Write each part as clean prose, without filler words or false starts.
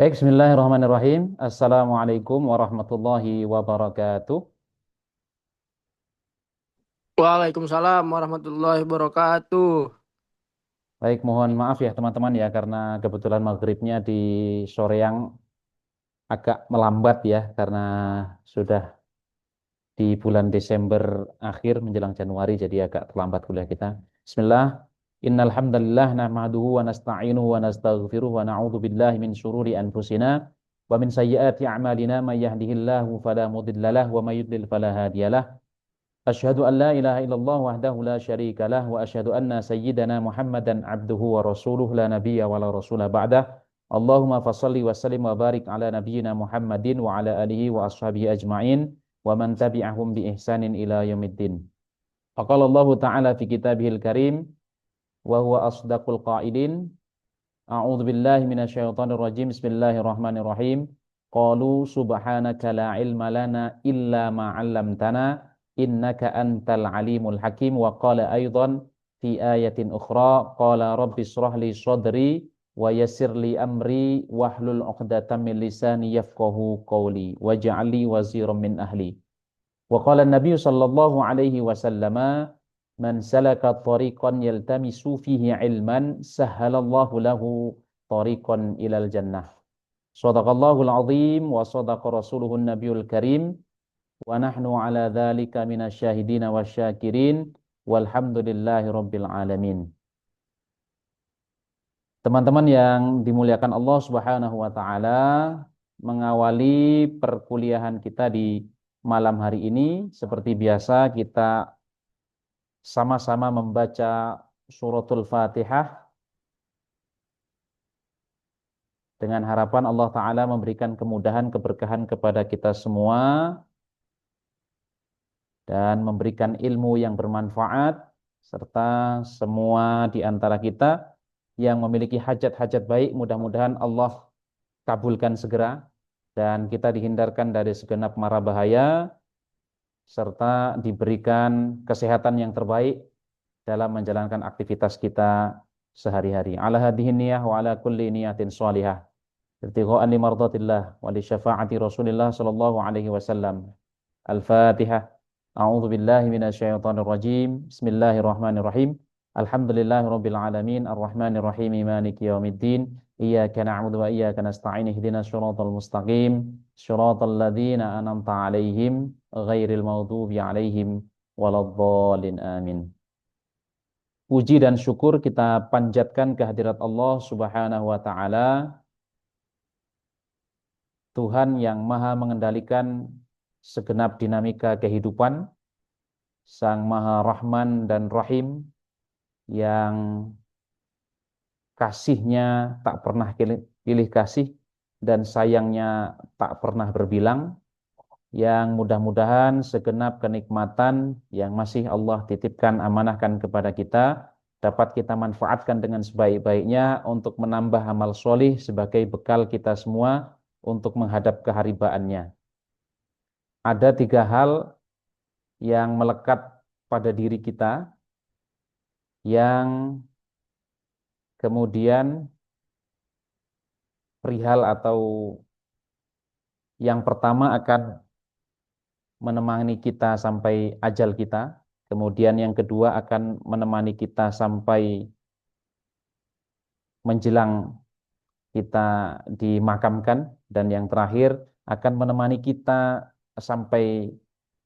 Baik, bismillahirrahmanirrahim. Assalamualaikum warahmatullahi wabarakatuh. Waalaikumsalam warahmatullahi wabarakatuh. Baik, mohon maaf ya teman-teman ya karena kebetulan maghribnya di sore yang agak melambat ya karena sudah di bulan Desember akhir menjelang Januari jadi agak terlambat kuliah kita. Bismillah. Innal hamdalillah nahmaduhu wa nasta'inuhu wa nastaghfiruh wa na'udzu billahi min syururi anfusina wa min sayyiati a'malina may yahdihillahu fala mudhillalah wa may yudlil fala hadiyalah. Asyhadu an la ilaha illallah wahdahu la syarika lah wa asyhadu anna sayyidana Muhammadan abduhu wa rasuluh la nabiyya wa la rasula ba'dah. Allahumma fassalli wa sallim wa barik ala nabiyyina Muhammadin wa ala alihi wa ashabihi ajma'in wa man tabi'ahum bi ihsanin ila yaumiddin. Faqala Allah Ta'ala fi kitabihil karim wa huwa asdaqul qailin. A'udzu billahi minasyaitonir rajim. Bismillahirrahmanirrahim. Qalu subhanaka la ilma lana illa ma 'allamtana innaka antal alimul hakim wa qala aidan fi ayatin ukhra qala rabbi shrah li sadri wa yassir li amri wahlul 'uqdatam min lisani yafqahu qawli waj'al li waziran min ahli. Wa qala an-nabiy sallallahu alaihi wasallam man salaka tariqan yaltamisu fihi ilman sahhalallahu lahu tariqan ilal jannah. Shadaqallahul azim wa sadaqa rasuluhun nabiyul karim wa nahnu ala dzalika minasyahidina wasyakirin walhamdulillahi rabbil alamin. Teman-teman yang dimuliakan Allah Subhanahu wa taala, mengawali perkuliahan kita di malam hari ini seperti biasa kita sama-sama membaca suratul Fatihah dengan harapan Allah taala memberikan kemudahan keberkahan kepada kita semua dan memberikan ilmu yang bermanfaat serta semua di antara kita yang memiliki hajat-hajat baik mudah-mudahan Allah kabulkan segera dan kita dihindarkan dari segenap mara bahaya serta diberikan kesehatan yang terbaik dalam menjalankan aktivitas kita sehari-hari. Ala hadhihi niyah wa ala kulli niyatin shalihah. Irtigha'an li mardatillah wa li syafaati Rasulillah sallallahu alaihi wasallam. Al-Fatihah. A'udzu billahi minasyaitonir rajim. Bismillahirrahmanirrahim. Alhamdulillahirabbil alamin arrahmanir rahim maliki yaumiddin. Iyyaka na'budu wa iyyaka nasta'in ihdinas siratal mustaqim. Shiratal ladzina an'amta 'alaihim ghairil maghdubi 'alaihim waladdallin. Amin. Puji dan syukur kita panjatkan kehadirat Allah Subhanahu wa taala, Tuhan yang Maha mengendalikan segenap dinamika kehidupan, Sang Maha Rahman dan Rahim yang kasihnya tak pernah pilih kasih dan sayangnya tak pernah berbilang, yang mudah-mudahan segenap kenikmatan yang masih Allah titipkan amanahkan kepada kita dapat kita manfaatkan dengan sebaik-baiknya untuk menambah amal solih sebagai bekal kita semua untuk menghadap keharibaannya. Ada tiga hal yang melekat pada diri kita yang kemudian perihal atau yang pertama akan menemani kita sampai ajal kita, kemudian yang kedua akan menemani kita sampai menjelang kita dimakamkan, dan yang terakhir akan menemani kita sampai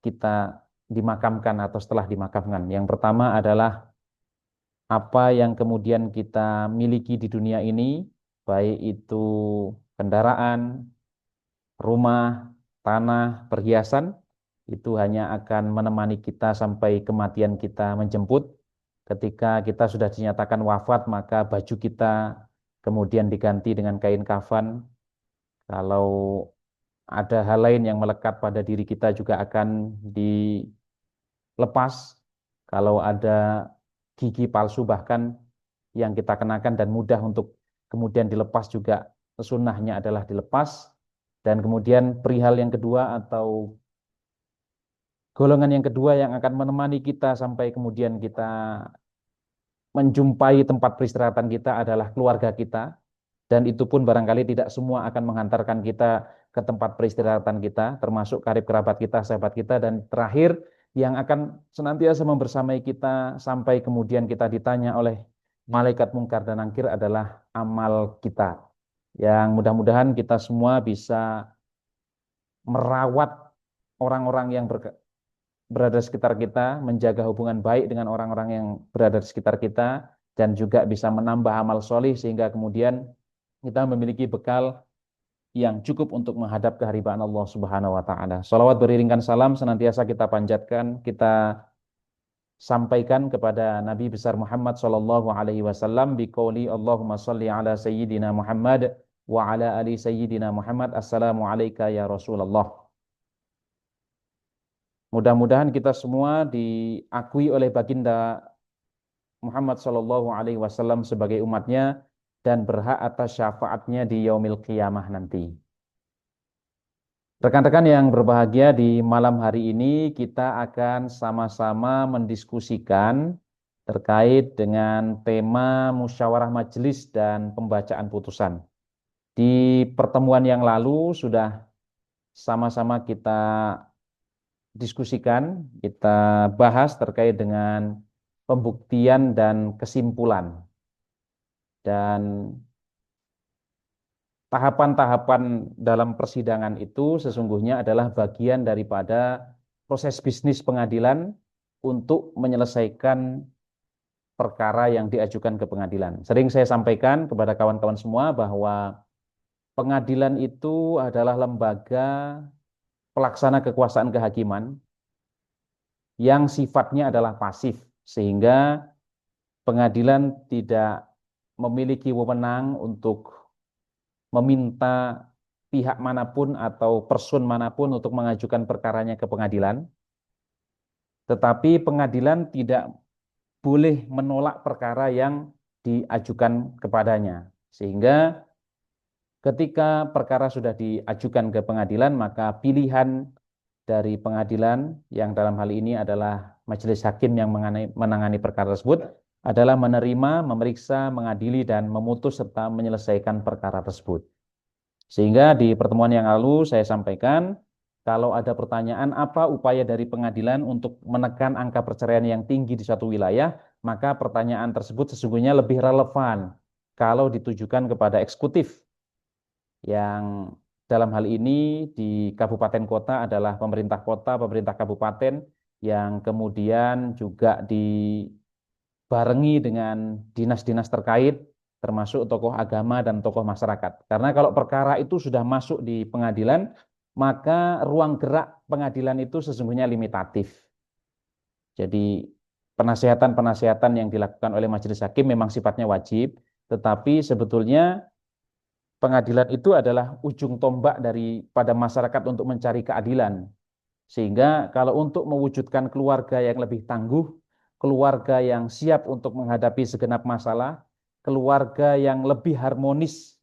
kita dimakamkan atau setelah dimakamkan. Yang pertama adalah apa yang kemudian kita miliki di dunia ini, baik itu kendaraan, rumah, tanah, perhiasan, itu hanya akan menemani kita sampai kematian kita menjemput. Ketika kita sudah dinyatakan wafat, maka baju kita kemudian diganti dengan kain kafan. Kalau ada hal lain yang melekat pada diri kita juga akan dilepas. Kalau ada gigi palsu bahkan yang kita kenakan dan mudah untuk kemudian dilepas juga, sunnahnya adalah dilepas. Dan kemudian perihal yang kedua atau golongan yang kedua yang akan menemani kita sampai kemudian kita menjumpai tempat peristirahatan kita adalah keluarga kita. dan itu pun barangkali tidak semua akan menghantarkan kita ke tempat peristirahatan kita, termasuk karib kerabat kita, sahabat kita, dan terakhir yang akan senantiasa membersamai kita sampai kemudian kita ditanya oleh malaikat mungkar dan nakir adalah amal kita. Yang mudah-mudahan kita semua bisa merawat orang-orang yang berada di sekitar kita, menjaga hubungan baik dengan orang-orang yang berada di sekitar kita, dan juga bisa menambah amal solih sehingga kemudian kita memiliki bekal yang cukup untuk menghadap kehadiran Allah Subhanahu wa taala. Salawat beriringkan salam senantiasa kita panjatkan, kita sampaikan kepada Nabi besar Muhammad sallallahu alaihi wasallam biqauli Allahumma shalli ala sayyidina Muhammad wa ala ali sayyidina Muhammad. Assalamu alayka ya Rasulullah. Mudah-mudahan kita semua diakui oleh baginda Muhammad sallallahu alaihi wasallam sebagai umatnya dan berhak atas syafaatnya di yaumil qiyamah nanti. Rekan-rekan yang berbahagia, di malam hari ini kita akan sama-sama mendiskusikan terkait dengan tema musyawarah majelis dan pembacaan putusan. Di pertemuan yang lalu sudah sama-sama kita diskusikan, kita bahas terkait dengan pembuktian dan kesimpulan. Dan tahapan-tahapan dalam persidangan itu sesungguhnya adalah bagian daripada proses bisnis pengadilan untuk menyelesaikan perkara yang diajukan ke pengadilan. Sering saya sampaikan kepada kawan-kawan semua bahwa pengadilan itu adalah lembaga pelaksana kekuasaan kehakiman yang sifatnya adalah pasif, sehingga pengadilan tidak memiliki wewenang untuk meminta pihak manapun atau person manapun untuk mengajukan perkaranya ke pengadilan. Tetapi pengadilan tidak boleh menolak perkara yang diajukan kepadanya. Sehingga ketika perkara sudah diajukan ke pengadilan, maka pilihan dari pengadilan yang dalam hal ini adalah majelis hakim yang menangani perkara tersebut adalah menerima, memeriksa, mengadili, dan memutus serta menyelesaikan perkara tersebut. Sehingga di pertemuan yang lalu saya sampaikan, kalau ada pertanyaan apa upaya dari pengadilan untuk menekan angka perceraian yang tinggi di suatu wilayah, maka pertanyaan tersebut sesungguhnya lebih relevan kalau ditujukan kepada eksekutif, yang dalam hal ini di kabupaten kota adalah pemerintah kota, pemerintah kabupaten, yang kemudian juga dibarengi dengan dinas-dinas terkait, termasuk tokoh agama dan tokoh masyarakat. Karena kalau perkara itu sudah masuk di pengadilan, maka ruang gerak pengadilan itu sesungguhnya limitatif. Jadi penasihatan-penasihatan yang dilakukan oleh majelis hakim memang sifatnya wajib, tetapi sebetulnya pengadilan itu adalah ujung tombak daripada masyarakat untuk mencari keadilan. Sehingga kalau untuk mewujudkan keluarga yang lebih tangguh, keluarga yang siap untuk menghadapi segenap masalah, keluarga yang lebih harmonis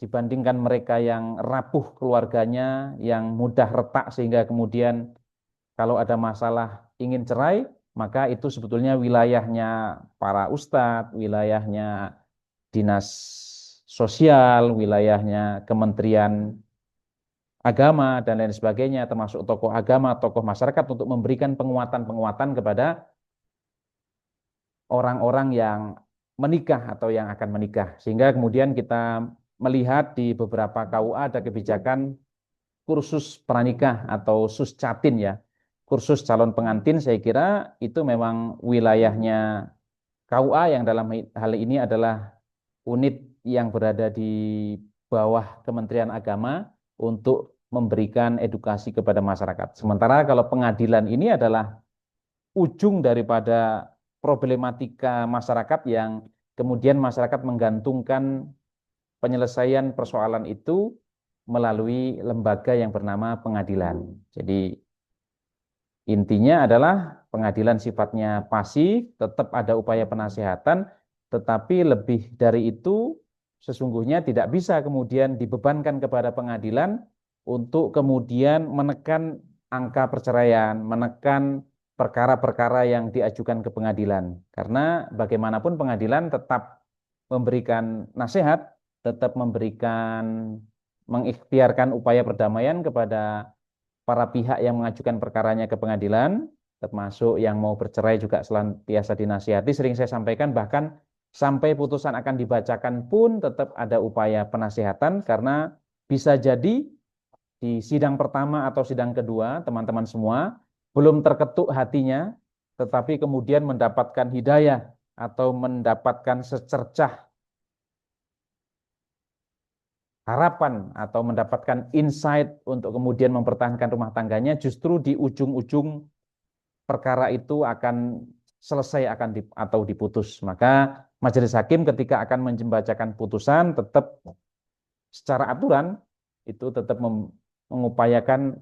dibandingkan mereka yang rapuh keluarganya, yang mudah retak sehingga kemudian kalau ada masalah ingin cerai, maka itu sebetulnya wilayahnya para ustadz, wilayahnya dinas sosial, wilayahnya Kementerian Agama, dan lain sebagainya, termasuk tokoh agama, tokoh masyarakat untuk memberikan penguatan-penguatan kepada orang-orang yang menikah atau yang akan menikah. Sehingga kemudian kita melihat di beberapa KUA ada kebijakan kursus pranikah atau suscatin ya, kursus calon pengantin. Saya kira itu memang wilayahnya KUA yang dalam hal ini adalah unit yang berada di bawah Kementerian Agama untuk memberikan edukasi kepada masyarakat. Sementara kalau pengadilan ini adalah ujung daripada problematika masyarakat yang kemudian masyarakat menggantungkan penyelesaian persoalan itu melalui lembaga yang bernama pengadilan. Jadi intinya adalah pengadilan sifatnya pasif, tetap ada upaya penasihatan, tetapi lebih dari itu sesungguhnya tidak bisa kemudian dibebankan kepada pengadilan untuk kemudian menekan angka perceraian, menekan perkara-perkara yang diajukan ke pengadilan. Karena bagaimanapun pengadilan tetap memberikan nasihat, tetap mengikhtiarkan upaya perdamaian kepada para pihak yang mengajukan perkaranya ke pengadilan, termasuk yang mau bercerai juga senantiasa dinasihati. Sering saya sampaikan bahkan sampai putusan akan dibacakan pun tetap ada upaya penasihatan karena bisa jadi di sidang pertama atau sidang kedua teman-teman semua belum terketuk hatinya, tetapi kemudian mendapatkan hidayah atau mendapatkan secercah harapan atau mendapatkan insight untuk kemudian mempertahankan rumah tangganya, justru di ujung-ujung perkara itu akan selesai atau diputus. Maka majelis hakim ketika akan membacakan putusan tetap secara aturan itu tetap mengupayakan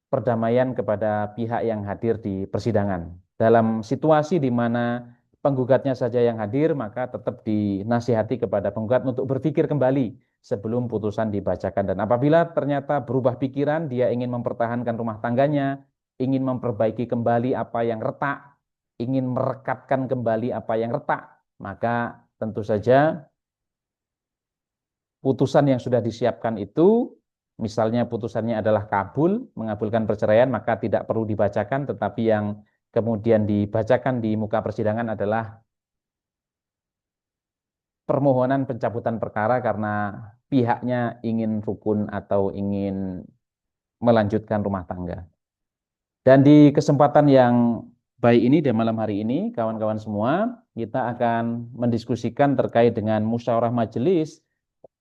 perdamaian kepada pihak yang hadir di persidangan. Dalam situasi di mana penggugatnya saja yang hadir, maka tetap dinasihati kepada penggugat untuk berpikir kembali sebelum putusan dibacakan. Dan apabila ternyata berubah pikiran, dia ingin mempertahankan rumah tangganya, ingin memperbaiki kembali apa yang retak, ingin merekatkan kembali apa yang retak, maka tentu saja putusan yang sudah disiapkan itu, misalnya putusannya adalah kabul, mengabulkan perceraian, maka tidak perlu dibacakan, tetapi yang kemudian dibacakan di muka persidangan adalah permohonan pencabutan perkara karena pihaknya ingin rukun atau ingin melanjutkan rumah tangga. Dan di kesempatan yang baik ini dan malam hari ini, kawan-kawan semua, kita akan mendiskusikan terkait dengan musyawarah majelis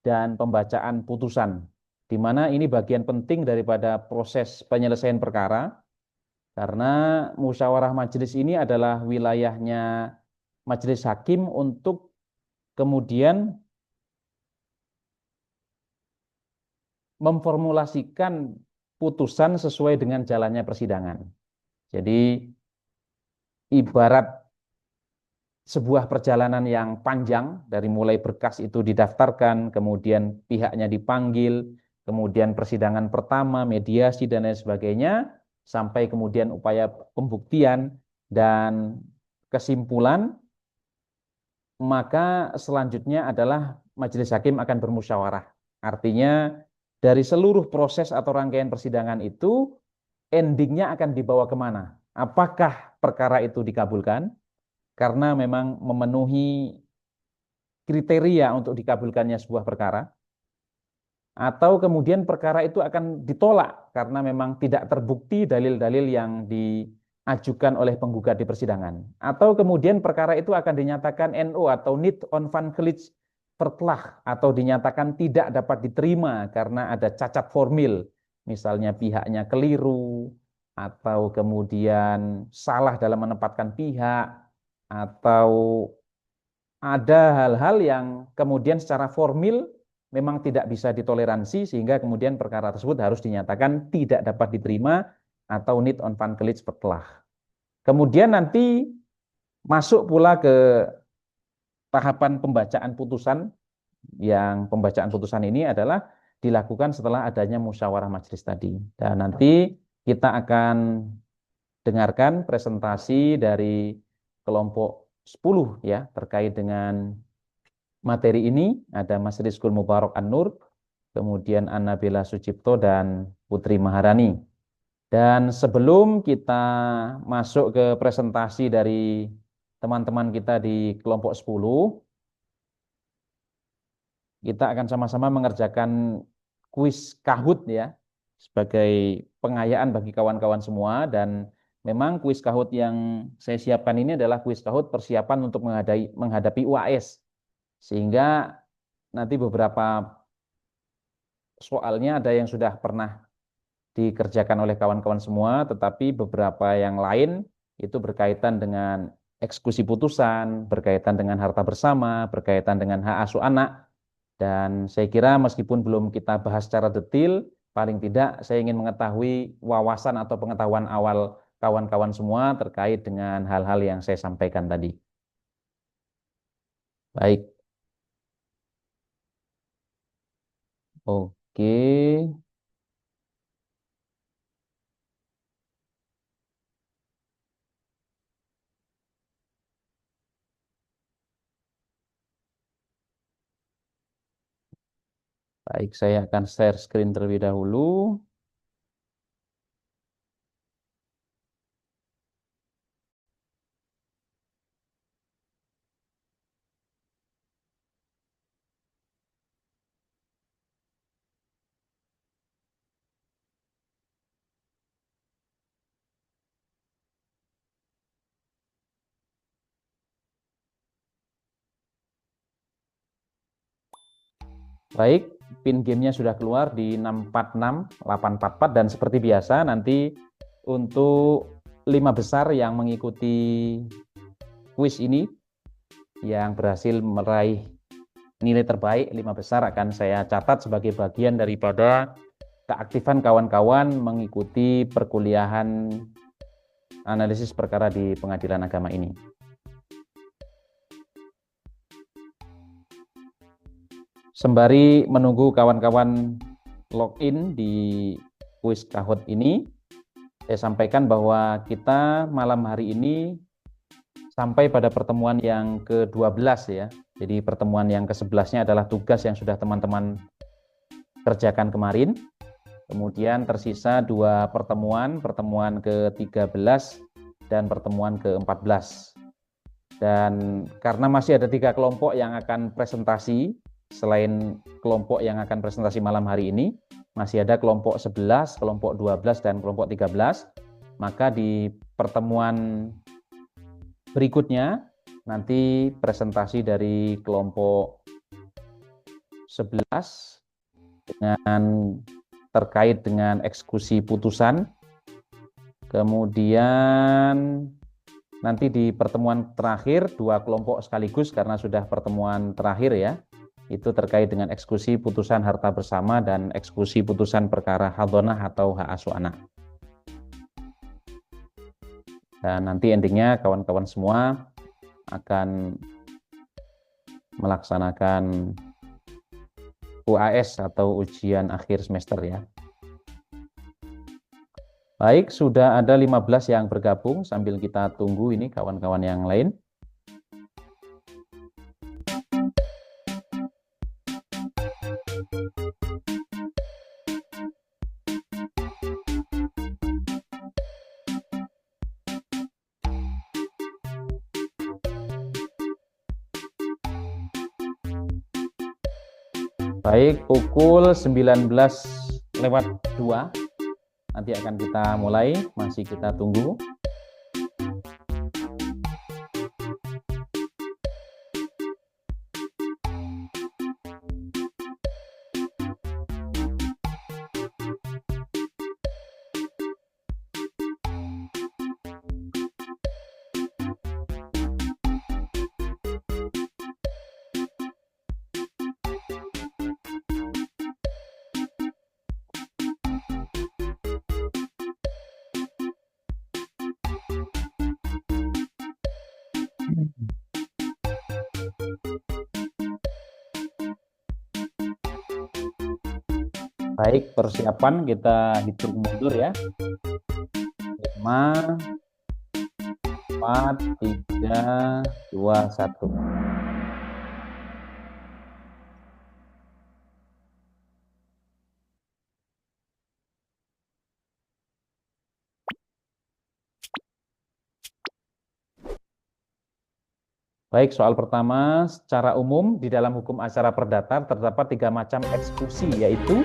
dan pembacaan putusan, di mana ini bagian penting daripada proses penyelesaian perkara, karena musyawarah majelis ini adalah wilayahnya majelis hakim untuk kemudian memformulasikan putusan sesuai dengan jalannya persidangan. Jadi ibarat sebuah perjalanan yang panjang dari mulai berkas itu didaftarkan, kemudian pihaknya dipanggil, kemudian persidangan pertama, mediasi dan lain sebagainya, sampai kemudian upaya pembuktian dan kesimpulan, maka selanjutnya adalah majelis hakim akan bermusyawarah. Artinya dari seluruh proses atau rangkaian persidangan itu, endingnya akan dibawa kemana? Apakah perkara itu dikabulkan? Karena memang memenuhi kriteria untuk dikabulkannya sebuah perkara, atau kemudian perkara itu akan ditolak karena memang tidak terbukti dalil-dalil yang diajukan oleh penggugat di persidangan, atau kemudian perkara itu akan dinyatakan NO atau niet onvankelijk verklaar atau dinyatakan tidak dapat diterima karena ada cacat formil, misalnya pihaknya keliru atau kemudian salah dalam menempatkan pihak, atau ada hal-hal yang kemudian secara formil memang tidak bisa ditoleransi sehingga kemudian perkara tersebut harus dinyatakan tidak dapat diterima atau niet onvankelijk verklaar. Kemudian nanti masuk pula ke tahapan pembacaan putusan, yang pembacaan putusan ini adalah dilakukan setelah adanya musyawarah majelis tadi. Dan nanti kita akan dengarkan presentasi dari kelompok 10 ya terkait dengan materi ini. Ada Mas Rizkul Mubarak An-Nur, kemudian Annabella Sucipto dan Putri Maharani. Dan sebelum kita masuk ke presentasi dari teman-teman kita di kelompok 10, kita akan sama-sama mengerjakan kuis Kahoot ya, sebagai pengayaan bagi kawan-kawan semua. Dan memang kuis Kahoot yang saya siapkan ini adalah kuis Kahoot persiapan untuk menghadapi UAS. Sehingga nanti beberapa soalnya ada yang sudah pernah dikerjakan oleh kawan-kawan semua, tetapi beberapa yang lain itu berkaitan dengan eksekusi putusan, berkaitan dengan harta bersama, berkaitan dengan hak asuh anak. Dan saya kira meskipun belum kita bahas secara detail, paling tidak saya ingin mengetahui wawasan atau pengetahuan awal kawan-kawan semua terkait dengan hal-hal yang saya sampaikan tadi. Baik. Oke. Baik, saya akan share screen terlebih dahulu. Baik, pin gamenya sudah keluar di 646, 844, dan seperti biasa nanti untuk 5 besar yang mengikuti kuis ini, yang berhasil meraih nilai terbaik 5 besar akan saya catat sebagai bagian daripada keaktifan kawan-kawan mengikuti perkuliahan analisis perkara di pengadilan agama ini. Sembari menunggu kawan-kawan login di kuis Kahoot ini, saya sampaikan bahwa kita malam hari ini sampai pada pertemuan yang ke-12 ya. Jadi pertemuan yang ke-11-nya adalah tugas yang sudah teman-teman kerjakan kemarin. Kemudian tersisa 2 pertemuan, pertemuan ke-13 dan pertemuan ke-14. Dan karena masih ada 3 kelompok yang akan presentasi, selain kelompok yang akan presentasi malam hari ini, masih ada kelompok 11, kelompok 12, dan kelompok 13. Maka di pertemuan berikutnya, nanti presentasi dari kelompok 11 dengan terkait dengan eksekusi putusan. Kemudian nanti di pertemuan terakhir 2 kelompok sekaligus karena sudah pertemuan terakhir ya. Itu terkait dengan eksekusi putusan harta bersama dan eksekusi putusan perkara hadonah atau hak asuh anak. Dan nanti endingnya kawan-kawan semua akan melaksanakan UAS atau ujian akhir semester ya. Baik, sudah ada 15 yang bergabung sambil kita tunggu ini kawan-kawan yang lain. Baik, pukul 19:02 nanti akan kita mulai, masih kita tunggu. Baik, persiapan kita hitung mundur ya. 5, 4, 3, 2, 1. Baik, soal pertama, secara umum di dalam hukum acara perdata terdapat 3 macam eksekusi, yaitu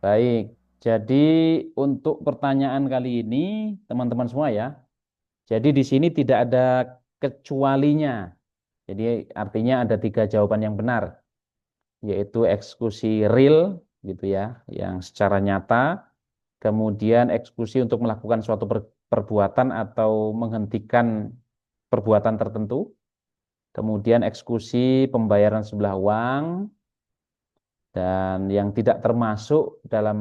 baik. Jadi untuk pertanyaan kali ini teman-teman semua ya. Jadi di sini tidak ada kecualinya. Jadi artinya ada 3 jawaban yang benar, yaitu eksekusi real gitu ya, yang secara nyata, kemudian eksekusi untuk melakukan suatu perbuatan atau menghentikan perbuatan tertentu, kemudian eksekusi pembayaran sebelah uang, dan yang tidak termasuk dalam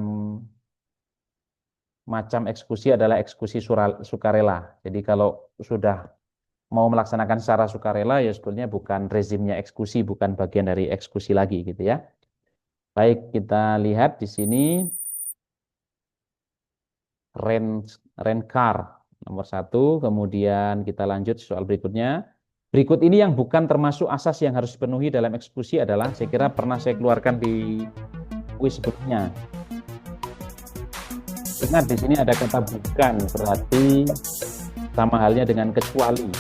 macam eksekusi adalah eksekusi sukarela. Jadi kalau sudah mau melaksanakan secara sukarela ya sebetulnya bukan rezimnya eksekusi, bukan bagian dari eksekusi lagi gitu ya. Baik, kita lihat di sini rent car nomor satu, kemudian kita lanjut soal berikutnya. Berikut ini yang bukan termasuk asas yang harus dipenuhi dalam eksekusi adalah, saya kira pernah saya keluarkan di kuis sebelumnya. Ingat di sini ada kata bukan, berarti sama halnya dengan kecuali.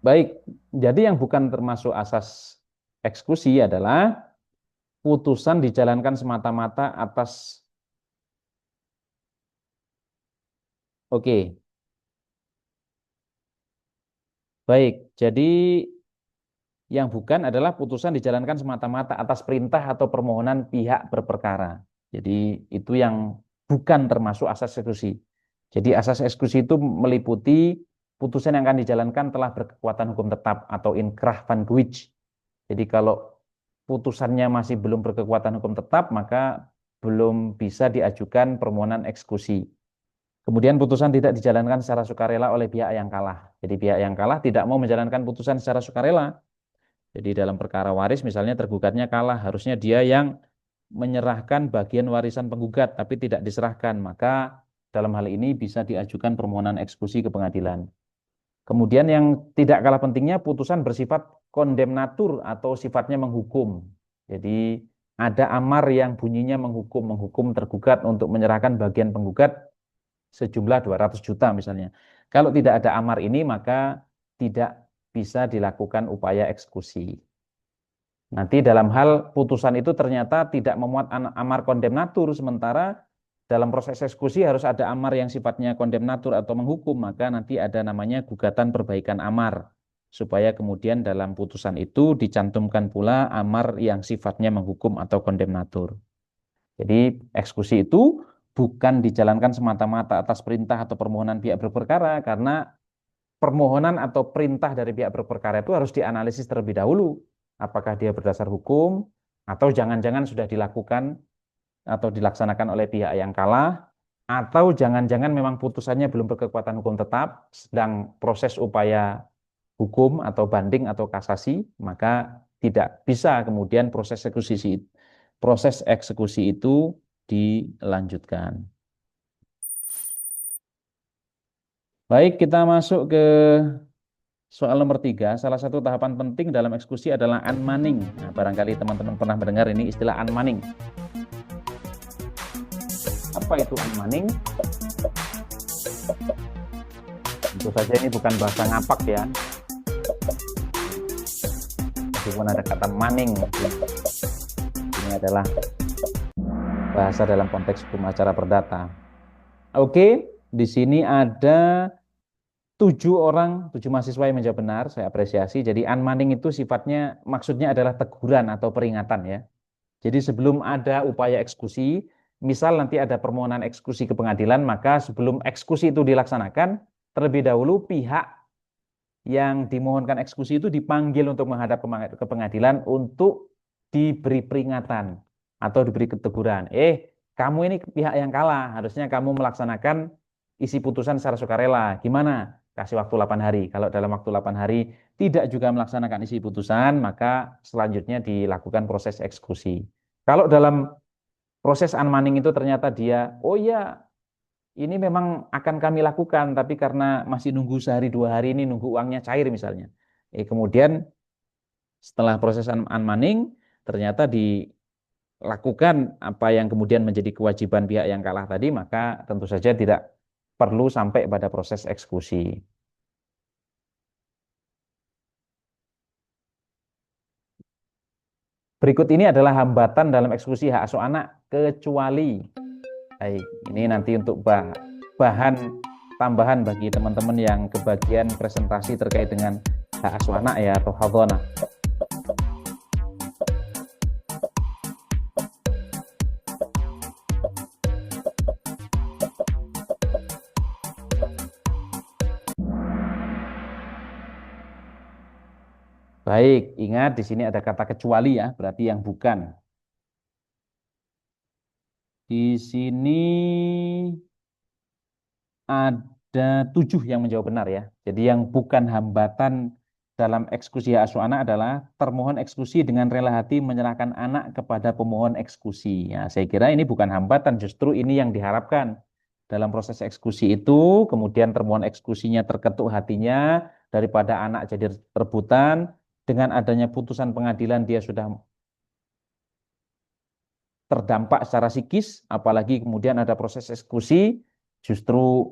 Baik, jadi yang bukan termasuk asas eksekusi adalah putusan dijalankan semata-mata atas. Oke, baik. Jadi yang bukan adalah putusan dijalankan semata-mata atas perintah atau permohonan pihak berperkara. Jadi itu yang bukan termasuk asas eksekusi. Jadi asas eksekusi itu meliputi putusan yang akan dijalankan telah berkekuatan hukum tetap atau inkrah van Guich. Jadi kalau putusannya masih belum berkekuatan hukum tetap, maka belum bisa diajukan permohonan eksekusi. Kemudian putusan tidak dijalankan secara sukarela oleh pihak yang kalah. Jadi pihak yang kalah tidak mau menjalankan putusan secara sukarela. Jadi dalam perkara waris misalnya tergugatnya kalah, harusnya dia yang menyerahkan bagian warisan penggugat tapi tidak diserahkan, maka dalam hal ini bisa diajukan permohonan eksekusi ke pengadilan. Kemudian yang tidak kalah pentingnya, putusan bersifat kondemnatur atau sifatnya menghukum. Jadi ada amar yang bunyinya menghukum tergugat untuk menyerahkan bagian penggugat sejumlah 200 juta misalnya. Kalau tidak ada amar ini maka tidak bisa dilakukan upaya eksekusi. Nanti dalam hal putusan itu ternyata tidak memuat amar kondemnatur, sementara dalam proses eksekusi harus ada amar yang sifatnya kondemnatur atau menghukum, maka nanti ada namanya gugatan perbaikan amar, supaya kemudian dalam putusan itu dicantumkan pula amar yang sifatnya menghukum atau kondemnatur. Jadi eksekusi itu bukan dijalankan semata-mata atas perintah atau permohonan pihak berperkara, karena permohonan atau perintah dari pihak berperkara itu harus dianalisis terlebih dahulu. Apakah dia berdasar hukum, atau jangan-jangan sudah dilakukan atau dilaksanakan oleh pihak yang kalah, atau jangan-jangan memang putusannya belum berkekuatan hukum tetap, sedang proses upaya hukum atau banding atau kasasi, maka tidak bisa kemudian proses eksekusi itu dilanjutkan. Baik, kita masuk ke soal nomor 3. Salah satu tahapan penting dalam eksekusi adalah unmanning. Nah, barangkali teman-teman pernah mendengar ini istilah unmanning. Apa itu unmanning? Tentu saja ini bukan bahasa ngapak ya. Meskipun ada kata manning. Ini adalah bahasa dalam konteks hukum acara perdata. Oke, di sini ada 7 mahasiswa yang menjawab benar, saya apresiasi. Jadi unmanning itu sifatnya, maksudnya adalah teguran atau peringatan ya. Jadi sebelum ada upaya eksekusi, misal nanti ada permohonan eksekusi ke pengadilan, maka sebelum eksekusi itu dilaksanakan, terlebih dahulu pihak yang dimohonkan eksekusi itu dipanggil untuk menghadap ke pengadilan untuk diberi peringatan atau diberi teguran. Kamu ini pihak yang kalah, harusnya kamu melaksanakan isi putusan secara sukarela. Gimana? Kasih waktu 8 hari. Kalau dalam waktu 8 hari tidak juga melaksanakan isi putusan, maka selanjutnya dilakukan proses eksekusi. Kalau dalam proses unmanning itu ternyata dia, oh ya, ini memang akan kami lakukan, tapi karena masih nunggu sehari 2 hari ini, nunggu uangnya cair misalnya. Kemudian setelah proses unmanning, ternyata dilakukan apa yang kemudian menjadi kewajiban pihak yang kalah tadi, maka tentu saja tidak perlu sampai pada proses eksekusi. Berikut ini adalah hambatan dalam eksekusi hak asuh anak kecuali. Baik, ini nanti untuk bahan tambahan bagi teman-teman yang kebagian presentasi terkait dengan hak asuh anak ya, atau hadhanah. Baik, ingat di sini ada kata kecuali ya, berarti yang bukan. Di sini ada 7 yang menjawab benar ya. Jadi yang bukan hambatan dalam eksekusi hak asuh anak adalah termohon eksekusi dengan rela hati menyerahkan anak kepada pemohon eksekusi. Ya, saya kira ini bukan hambatan, justru ini yang diharapkan. Dalam proses eksekusi itu, kemudian termohon eksekusinya terketuk hatinya daripada anak jadi rebutan. Dengan adanya putusan pengadilan dia sudah terdampak secara psikis, apalagi kemudian ada proses eksekusi, justru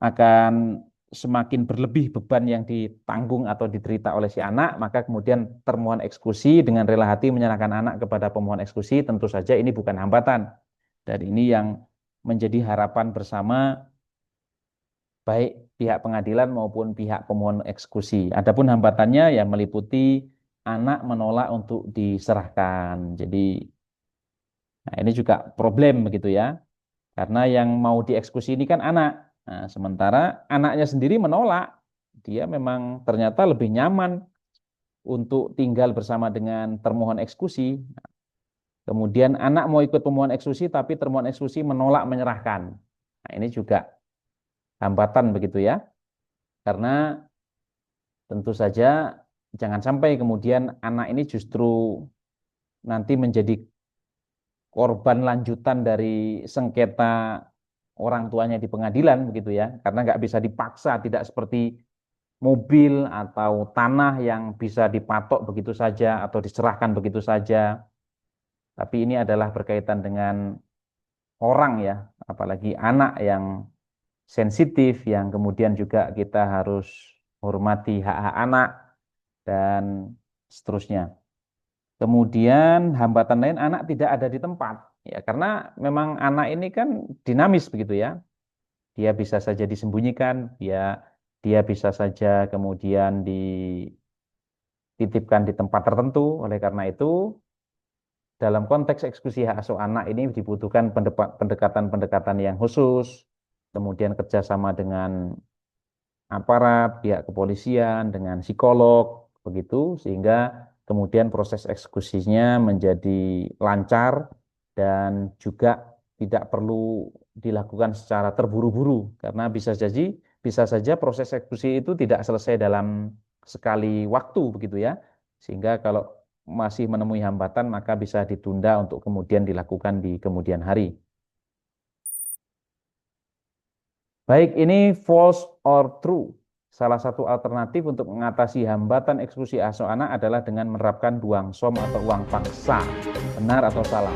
akan semakin berlebih beban yang ditanggung atau diterita oleh si anak, maka kemudian termohon eksekusi dengan rela hati menyerahkan anak kepada pemohon eksekusi, tentu saja ini bukan hambatan. Dan ini yang menjadi harapan bersama baik pihak pengadilan maupun pihak pemohon eksekusi. Adapun hambatannya ya meliputi anak menolak untuk diserahkan. Jadi, nah ini juga problem begitu ya. Karena yang mau dieksekusi ini kan anak. Nah, sementara anaknya sendiri menolak. Dia memang ternyata lebih nyaman untuk tinggal bersama dengan termohon eksekusi. Kemudian anak mau ikut pemohon eksekusi, tapi termohon eksekusi menolak menyerahkan. Nah, ini juga hambatan begitu ya. Karena tentu saja jangan sampai kemudian anak ini justru nanti menjadi korban lanjutan dari sengketa orang tuanya di pengadilan begitu ya, karena nggak bisa dipaksa, tidak seperti mobil atau tanah yang bisa dipatok begitu saja atau diserahkan begitu saja, tapi ini adalah berkaitan dengan orang ya, apalagi anak yang sensitif, yang kemudian juga kita harus hormati hak-hak anak dan seterusnya. Kemudian hambatan lain anak tidak ada di tempat. Ya, karena memang anak ini kan dinamis begitu ya. Dia bisa saja disembunyikan, dia bisa saja kemudian dititipkan di tempat tertentu. Oleh karena itu, dalam konteks eksekusi hak asuh anak ini dibutuhkan pendekatan-pendekatan yang khusus, kemudian kerjasama dengan aparat, pihak kepolisian, dengan psikolog, begitu, sehingga kemudian proses eksekusinya menjadi lancar dan juga tidak perlu dilakukan secara terburu-buru, karena bisa saja proses eksekusi itu tidak selesai dalam sekali waktu, begitu ya, sehingga kalau masih menemui hambatan maka bisa ditunda untuk kemudian dilakukan di kemudian hari. Baik, ini false or true. Salah satu alternatif untuk mengatasi hambatan eksekusi asuh anak adalah dengan menerapkan duang som atau uang paksa. Benar atau salah?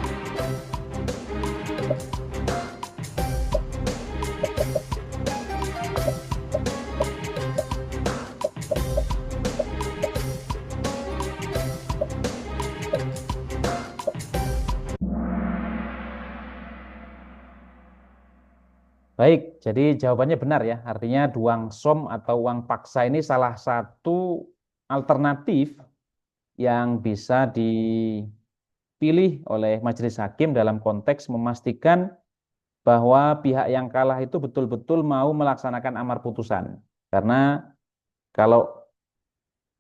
Baik, jadi jawabannya benar ya. Artinya duang som atau uang paksa ini salah satu alternatif yang bisa dipilih oleh majelis hakim dalam konteks memastikan bahwa pihak yang kalah itu betul-betul mau melaksanakan amar putusan. Karena kalau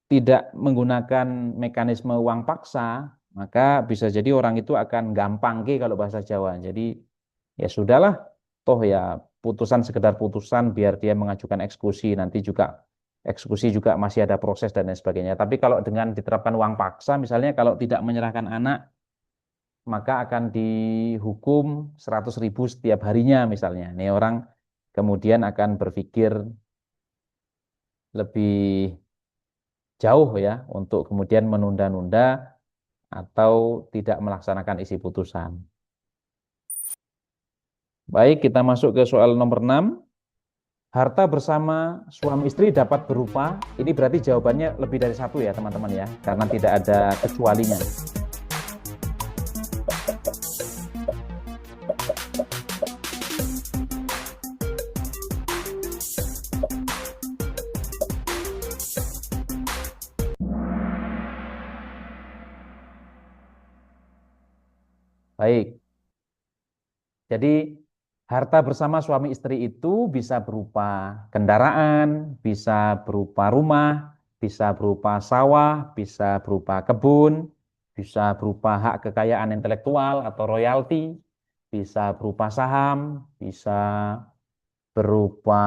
tidak menggunakan mekanisme uang paksa, maka bisa jadi orang itu akan gampang ke kalau bahasa Jawa. Jadi ya sudahlah, toh ya putusan sekedar putusan biar dia mengajukan eksekusi, nanti juga eksekusi juga masih ada proses dan lain sebagainya. Tapi kalau dengan diterapkan uang paksa, misalnya kalau tidak menyerahkan anak, maka akan dihukum 100.000 setiap harinya misalnya. Ini orang kemudian akan berpikir lebih jauh ya untuk kemudian menunda-nunda atau tidak melaksanakan isi putusan. Baik, kita masuk ke soal nomor 6. Harta bersama suami istri dapat berupa, ini berarti jawabannya lebih dari satu ya teman-teman ya, karena tidak ada kecualinya. Baik, jadi harta bersama suami istri itu bisa berupa kendaraan, bisa berupa rumah, bisa berupa sawah, bisa berupa kebun, bisa berupa hak kekayaan intelektual atau royalti, bisa berupa saham, bisa berupa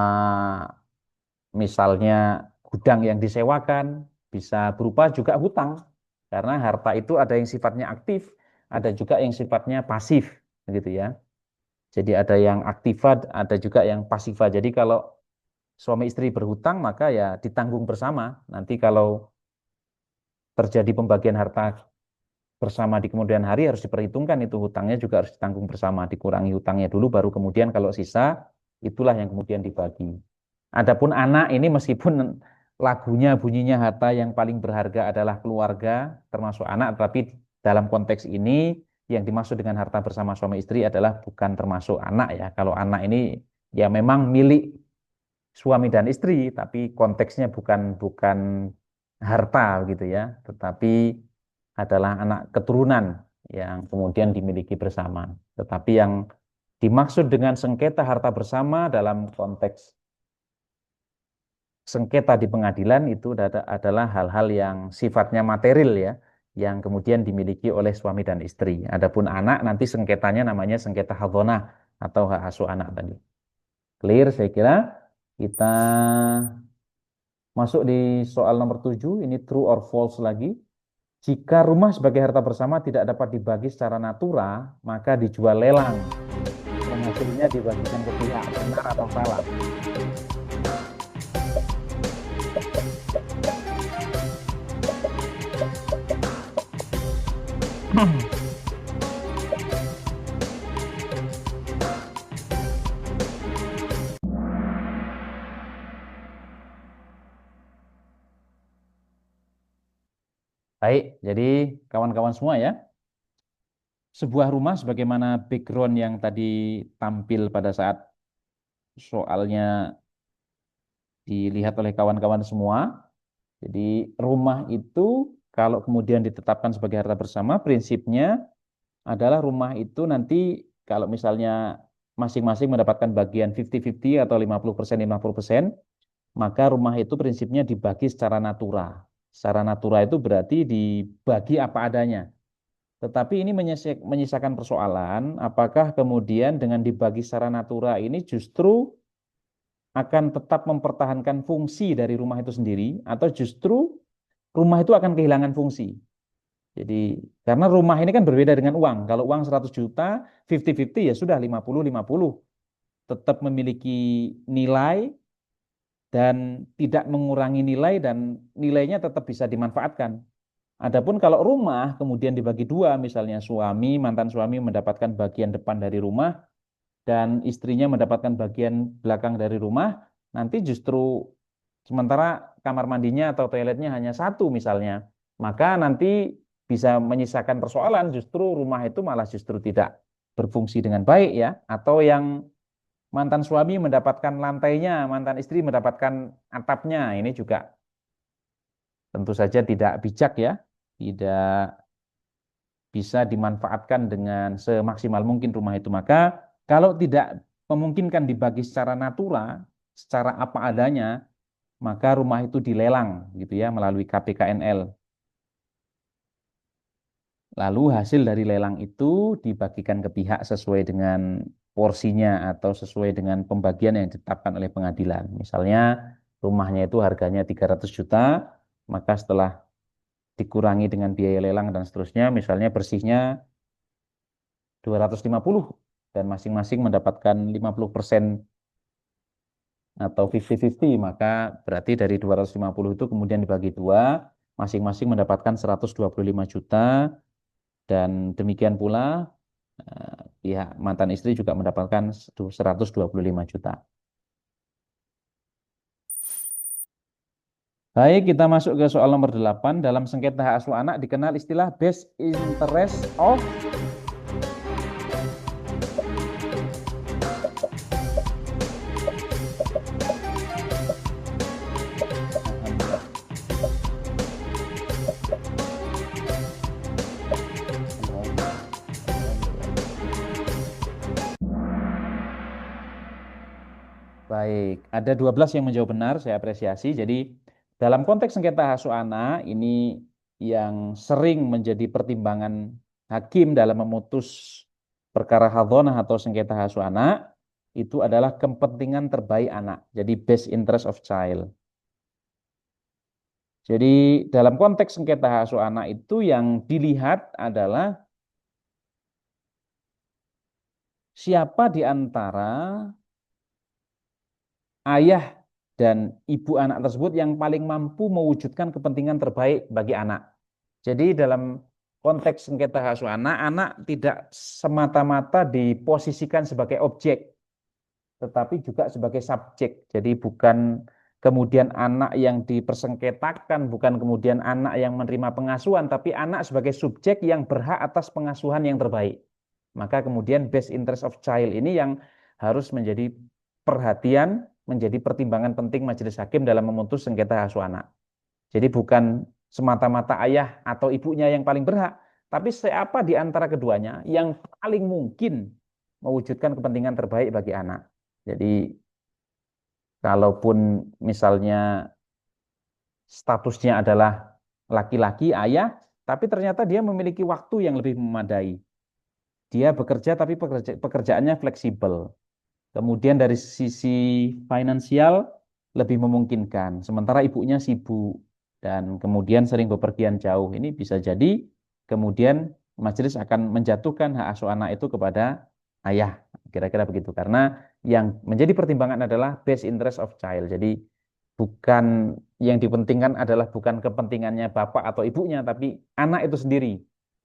misalnya gudang yang disewakan, bisa berupa juga hutang. Karena harta itu ada yang sifatnya aktif, ada juga yang sifatnya pasif, gitu ya. Jadi ada yang aktiva, ada juga yang pasifa. Jadi kalau suami istri berhutang, maka ya ditanggung bersama. Nanti kalau terjadi pembagian harta bersama di kemudian hari harus diperhitungkan itu hutangnya juga harus ditanggung bersama. Dikurangi hutangnya dulu, baru kemudian kalau sisa, itulah yang kemudian dibagi. Adapun anak ini meskipun lagunya bunyinya harta yang paling berharga adalah keluarga, termasuk anak, tapi dalam konteks ini yang dimaksud dengan harta bersama suami istri adalah bukan termasuk anak ya. Kalau anak ini ya memang milik suami dan istri, tapi konteksnya bukan bukan harta gitu ya, tetapi adalah anak keturunan yang kemudian dimiliki bersama. Tetapi yang dimaksud dengan sengketa harta bersama dalam konteks sengketa di pengadilan itu adalah hal-hal yang sifatnya material ya, yang kemudian dimiliki oleh suami dan istri. Adapun anak nanti sengketanya namanya sengketa hadonah atau hak asuh anak tadi. Clear saya kira. Kita masuk di soal nomor 7, ini true or false lagi. Jika rumah sebagai harta bersama tidak dapat dibagi secara natura, maka dijual lelang. Dan hasilnya dibagikan ke pihak benar atau salah. Baik, jadi kawan-kawan semua ya, sebuah rumah sebagaimana background yang tadi tampil pada saat soalnya dilihat oleh kawan-kawan semua. Jadi rumah itu kalau kemudian ditetapkan sebagai harta bersama, prinsipnya adalah rumah itu nanti kalau misalnya masing-masing mendapatkan bagian 50-50 atau 50% 50%, maka rumah itu prinsipnya dibagi secara natura. Secara natura itu berarti dibagi apa adanya. Tetapi ini menyisakan persoalan, apakah kemudian dengan dibagi secara natura ini justru akan tetap mempertahankan fungsi dari rumah itu sendiri, atau justru rumah itu akan kehilangan fungsi. Jadi, karena rumah ini kan berbeda dengan uang. Kalau uang 100 juta, 50-50 ya sudah 50-50. Tetap memiliki nilai dan tidak mengurangi nilai dan nilainya tetap bisa dimanfaatkan. Adapun kalau rumah kemudian dibagi dua, misalnya suami, mantan suami mendapatkan bagian depan dari rumah dan istrinya mendapatkan bagian belakang dari rumah, nanti justru sementara kamar mandinya atau toiletnya hanya satu misalnya, maka nanti bisa menyisakan persoalan justru rumah itu malah justru tidak berfungsi dengan baik ya, atau yang mantan suami mendapatkan lantainya, mantan istri mendapatkan atapnya, ini juga tentu saja tidak bijak ya, tidak bisa dimanfaatkan dengan semaksimal mungkin rumah itu. Maka kalau tidak memungkinkan dibagi secara natura, secara apa adanya, maka rumah itu dilelang gitu ya melalui KPKNL. Lalu hasil dari lelang itu dibagikan ke pihak sesuai dengan porsinya atau sesuai dengan pembagian yang ditetapkan oleh pengadilan. Misalnya rumahnya itu harganya 300 juta, maka setelah dikurangi dengan biaya lelang dan seterusnya, misalnya bersihnya 250 dan masing-masing mendapatkan 50% atau 50-50, maka berarti dari 250 itu kemudian dibagi dua, masing-masing mendapatkan 125 juta dan demikian pula pihak mantan istri juga mendapatkan 125 juta. Baik, kita masuk ke soal nomor 8. Dalam sengketa hak asuh anak dikenal istilah best interest of Baik, ada 12 yang menjawab benar, saya apresiasi. Jadi Dalam konteks sengketa asuh anak, ini yang sering menjadi pertimbangan hakim dalam memutus perkara hadhonah atau sengketa asuh anak, itu adalah kepentingan terbaik anak. Jadi best interest of child. Jadi dalam konteks sengketa asuh anak itu yang dilihat adalah siapa di antara ayah dan ibu anak tersebut yang paling mampu mewujudkan kepentingan terbaik bagi anak. Jadi dalam konteks sengketa asuh anak, anak tidak semata-mata diposisikan sebagai objek, tetapi juga sebagai subjek. Jadi bukan kemudian anak yang dipersengketakan, bukan kemudian anak yang menerima pengasuhan, tapi anak sebagai subjek yang berhak atas pengasuhan yang terbaik. Maka kemudian best interest of child ini yang harus menjadi perhatian, menjadi pertimbangan penting majelis hakim dalam memutus sengketa asuh anak. Jadi bukan semata-mata ayah atau ibunya yang paling berhak, tapi siapa di antara keduanya yang paling mungkin mewujudkan kepentingan terbaik bagi anak. Jadi kalaupun misalnya statusnya adalah laki-laki, ayah, tapi ternyata dia memiliki waktu yang lebih memadai. Dia bekerja tapi pekerjaannya fleksibel. Kemudian dari sisi finansial lebih memungkinkan. Sementara ibunya sibuk dan kemudian sering bepergian jauh. Ini bisa jadi kemudian majelis akan menjatuhkan hak asuh anak itu kepada ayah. Kira-kira begitu. Karena yang menjadi pertimbangan adalah best interest of child. Jadi bukan yang dipentingkan adalah bukan kepentingannya bapak atau ibunya, tapi anak itu sendiri.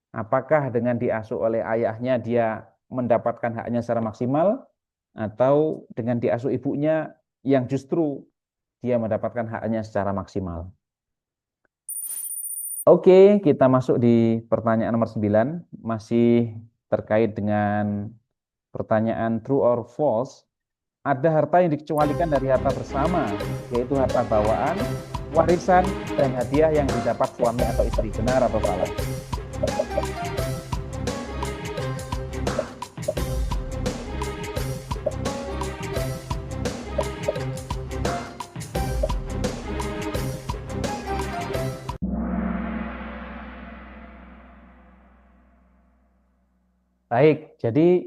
Apakah dengan diasuh oleh ayahnya dia mendapatkan haknya secara maksimal, atau dengan diasuh ibunya yang justru dia mendapatkan haknya secara maksimal. Oke, kita masuk di pertanyaan nomor 9, masih terkait dengan pertanyaan true or false. Ada harta yang dikecualikan dari harta bersama, yaitu harta bawaan, warisan, dan hadiah yang didapat suami atau istri. Benar atau salah? Baik, jadi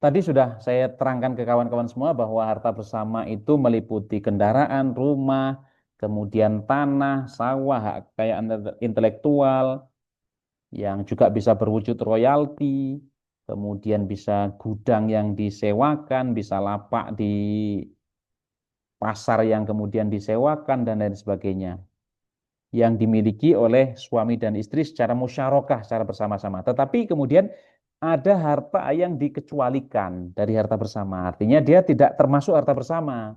tadi sudah saya terangkan ke kawan-kawan semua bahwa harta bersama itu meliputi kendaraan, rumah, kemudian tanah, sawah, hak kekayaan intelektual, yang juga bisa berwujud royalti, kemudian bisa gudang yang disewakan, bisa lapak di pasar yang kemudian disewakan, dan lain sebagainya. Yang dimiliki oleh suami dan istri secara musyarakah, secara bersama-sama. Tetapi kemudian ada harta yang dikecualikan dari harta bersama. Artinya dia tidak termasuk harta bersama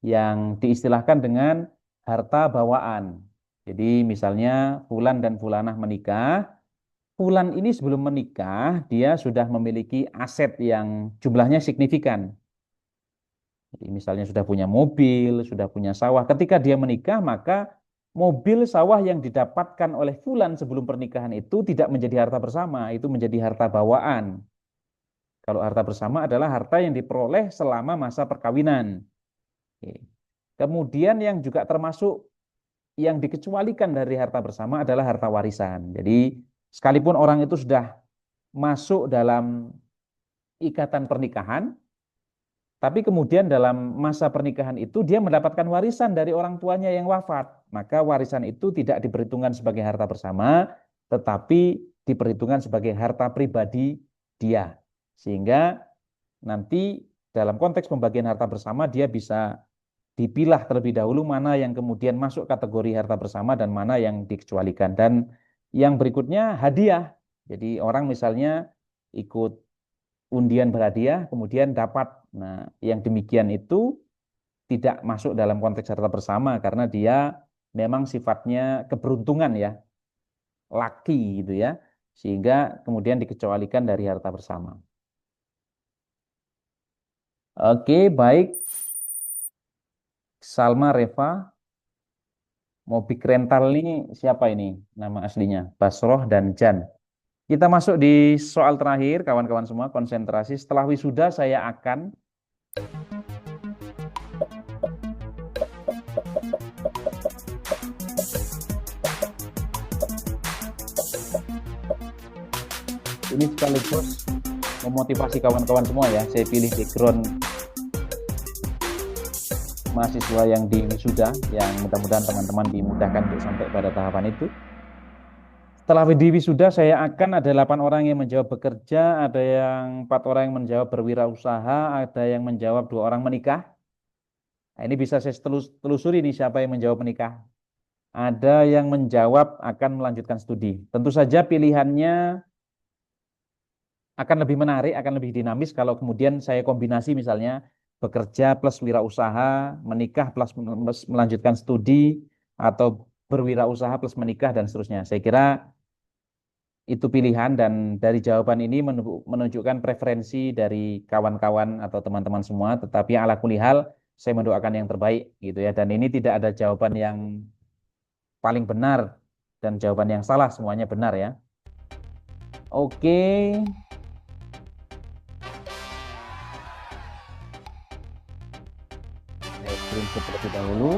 yang diistilahkan dengan harta bawaan. Jadi misalnya Fulan dan Fulanah menikah, Fulan ini sebelum menikah dia sudah memiliki aset yang jumlahnya signifikan. Jadi misalnya sudah punya mobil, sudah punya sawah. Ketika dia menikah, maka mobil sawah yang didapatkan oleh Fulan sebelum pernikahan itu tidak menjadi harta bersama, itu menjadi harta bawaan. Kalau harta bersama adalah harta yang diperoleh selama masa perkawinan. Oke. Kemudian yang juga termasuk yang dikecualikan dari harta bersama adalah harta warisan. Jadi sekalipun orang itu sudah masuk dalam ikatan pernikahan, tapi kemudian dalam masa pernikahan itu dia mendapatkan warisan dari orang tuanya yang wafat. Maka warisan itu tidak diperhitungkan sebagai harta bersama, tetapi diperhitungkan sebagai harta pribadi dia. Sehingga nanti dalam konteks pembagian harta bersama dia bisa dipilah terlebih dahulu mana yang kemudian masuk kategori harta bersama dan mana yang dikecualikan. Dan yang berikutnya hadiah. Jadi orang misalnya ikut undian berhadiah kemudian dapat. Nah, yang demikian itu tidak masuk dalam konteks harta bersama karena dia memang sifatnya keberuntungan ya, laki gitu ya, sehingga kemudian dikecualikan dari harta bersama. Oke, baik. Salma Reva, Mobik Rental ini siapa ini nama aslinya? Basroh dan Jan. Kita masuk di soal terakhir, kawan-kawan semua, konsentrasi. Setelah wisuda saya akan Ini sekaligus memotivasi kawan-kawan semua ya. Saya pilih background mahasiswa yang di wisuda, yang mudah-mudahan teman-teman dimudahkan untuk sampai pada tahapan itu. Setelah di wisuda, saya akan ada 8 orang yang menjawab bekerja, ada yang 4 orang yang menjawab berwirausaha, ada yang menjawab 2 orang menikah. Nah, ini bisa saya telusuri nih siapa yang menjawab menikah. Ada yang menjawab akan melanjutkan studi. Tentu saja pilihannya akan lebih menarik, akan lebih dinamis kalau kemudian saya kombinasi misalnya bekerja plus wirausaha, menikah plus melanjutkan studi, atau berwirausaha plus menikah dan seterusnya. Saya kira itu pilihan dan dari jawaban ini menunjukkan preferensi dari kawan-kawan atau teman-teman semua, tetapi ala kulihal saya mendoakan yang terbaik gitu ya. Dan ini tidak ada jawaban yang paling benar dan jawaban yang salah, semuanya benar ya. Oke. Saya screenshot terlebih dahulu.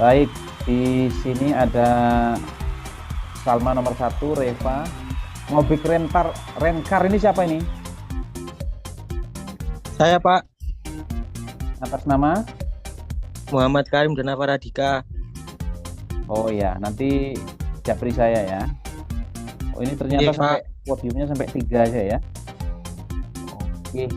Baik, di sini ada Salma nomor 1, Reva. Ngobik Renkar ini siapa ini? Saya Pak Atas nama? Muhammad Karim dan Radika. Oh ya, nanti japri saya ya. Oh ini ternyata Iya sampai Pak. podiumnya sampai 3 aja ya. Oke.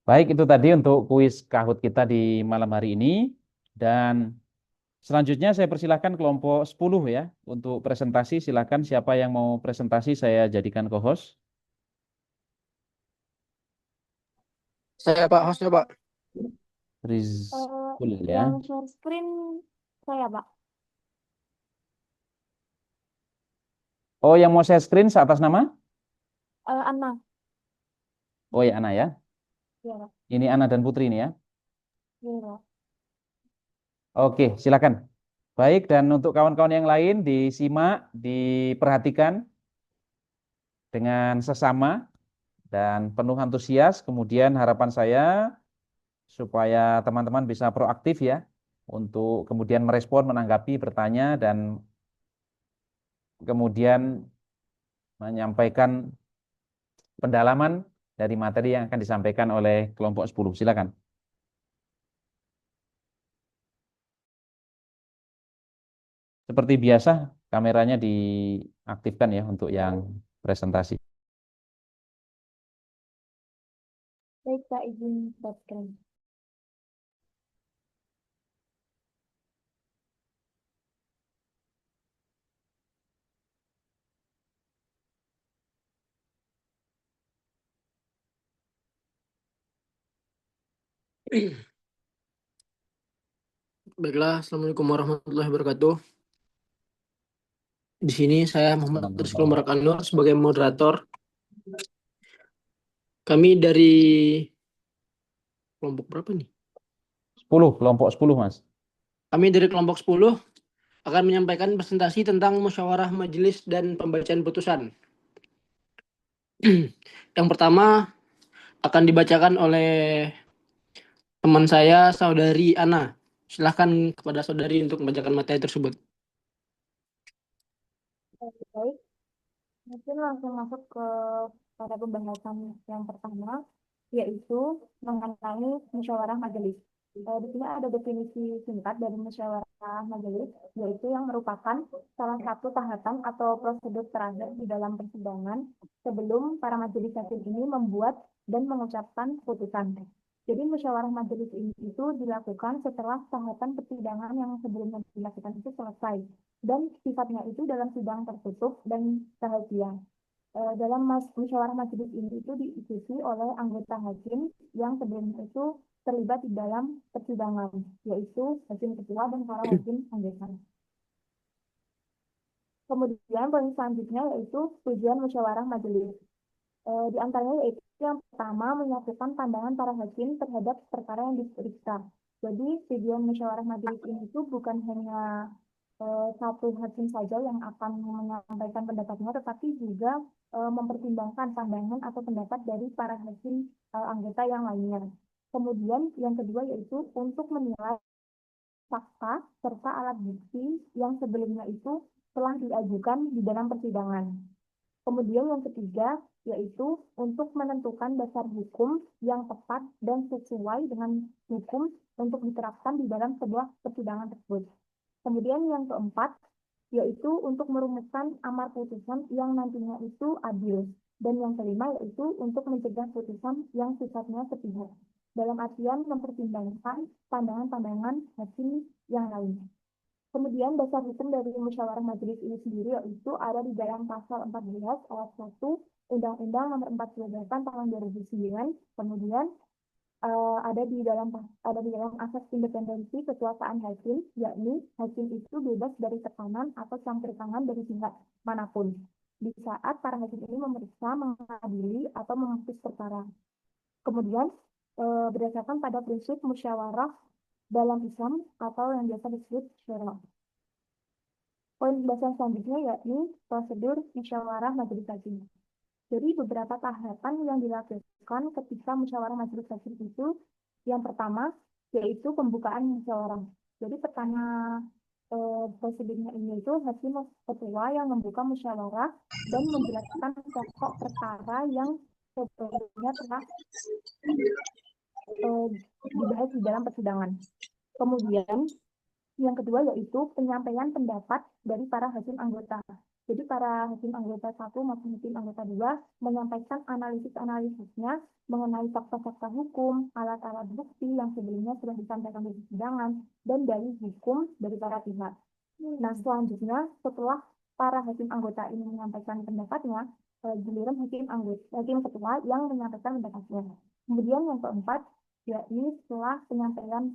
Baik, itu tadi untuk kuis Kahoot kita di malam hari ini. Dan selanjutnya saya persilahkan kelompok 10 ya. Untuk presentasi silakan siapa yang mau presentasi saya jadikan co-host. Saya Pak, hostnya Pak. Rizkul ya. Yang share screen saya, Pak. Oh yang mau share screen atas nama? Anna. Oh ya Ana ya. Iya, Pak. Ini Ana dan Putri ini ya. Iya, Pak. Oke, silakan. Baik, dan untuk kawan-kawan yang lain disimak, diperhatikan dengan sesama dan penuh antusias. Kemudian harapan saya supaya teman-teman bisa proaktif ya untuk kemudian merespon, menanggapi, bertanya, dan kemudian menyampaikan pendalaman dari materi yang akan disampaikan oleh kelompok 10. Silakan. Seperti biasa, kameranya diaktifkan ya untuk yang presentasi. Baik, Pak, izin stop screen. Baiklah, Assalamualaikum warahmatullahi wabarakatuh. Di sini saya Muhammad Rizky Anwar sebagai moderator. Kami dari kelompok berapa nih? 10, kelompok 10, Mas. Kami dari kelompok 10 akan menyampaikan presentasi tentang musyawarah majelis dan pembacaan putusan. Yang pertama akan dibacakan oleh teman saya, Saudari Ana. Silahkan kepada saudari untuk membacakan materi tersebut. Baik, mungkin langsung masuk ke pada pembahasan yang pertama, yaitu mengenai musyawarah majelis. Di sini ada definisi singkat dari musyawarah majelis, yaitu yang merupakan salah satu tahapan atau prosedur terakhir di dalam persidangan sebelum para majelis hakim ini membuat dan mengucapkan putusan. Jadi musyawarah majelis ini itu dilakukan setelah tahapan persidangan yang sebelumnya dilakukan itu selesai, dan sifatnya itu dalam sidang tertutup dan rahasia. Dalam musyawarah majelis ini itu diikuti oleh anggota hakim yang sebelumnya itu terlibat di dalam persidangan, yaitu hakim ketua dan para hakim anggota. Kemudian poin selanjutnya yaitu tujuan musyawarah majelis. Di antaranya yaitu yang pertama menyatukan pandangan para hakim terhadap perkara yang diperiksa. Jadi tujuan musyawarah majelis ini itu bukan hanya satu hakim saja yang akan menyampaikan pendapatnya, tetapi juga mempertimbangkan pandangan atau pendapat dari para hakim anggota yang lainnya. Kemudian yang kedua yaitu untuk menilai fakta serta alat bukti yang sebelumnya itu telah diajukan di dalam persidangan. Kemudian yang ketiga yaitu untuk menentukan dasar hukum yang tepat dan sesuai dengan hukum untuk diterapkan di dalam sebuah persidangan tersebut. Kemudian yang keempat yaitu untuk merumuskan amar putusan yang nantinya itu adil. Dan yang kelima yaitu untuk mencegah putusan yang sifatnya sepihak. Dalam artian mempertimbangkan pandangan-pandangan hakim yang lain. Kemudian dasar hukum dari musyawarah majelis ini sendiri yaitu ada di dalam pasal 14 ayat 1 Undang-Undang Nomor 48 Tahun 2009. Kemudian ada di dalam asas independensi kekuasaan hakim, yakni hakim itu bebas dari tekanan atau campur tangan dari pihak manapun di saat para hakim ini memeriksa, mengadili atau memutus perkara. Kemudian berdasarkan pada prinsip musyawarah dalam Islam atau yang biasa disebut syura. Poin dasar selanjutnya yakni prosedur musyawarah majelis hakim. Jadi beberapa tahapan yang dilakukan ketika musyawarah majelis hakim itu, yang pertama yaitu pembukaan musyawarah. Jadi pertama prosedurnya ini itu hakim ketua yang membuka musyawarah dan menjelaskan pokok perkara yang sebelumnya telah dibahas di dalam persidangan. Kemudian yang kedua yaitu penyampaian pendapat dari para hakim anggota. Jadi para hakim anggota 1 maupun hakim anggota 2 menyampaikan analisis-analisisnya mengenai fakta-fakta hukum, alat-alat bukti yang sebelumnya sudah disampaikan di persidangan, dan dari hukum dari para pihak. Nah, selanjutnya setelah para hakim anggota ini menyampaikan pendapatnya, giliran hakim ketua yang menyampaikan pendapatnya. Kemudian yang keempat, yakni setelah penyampaian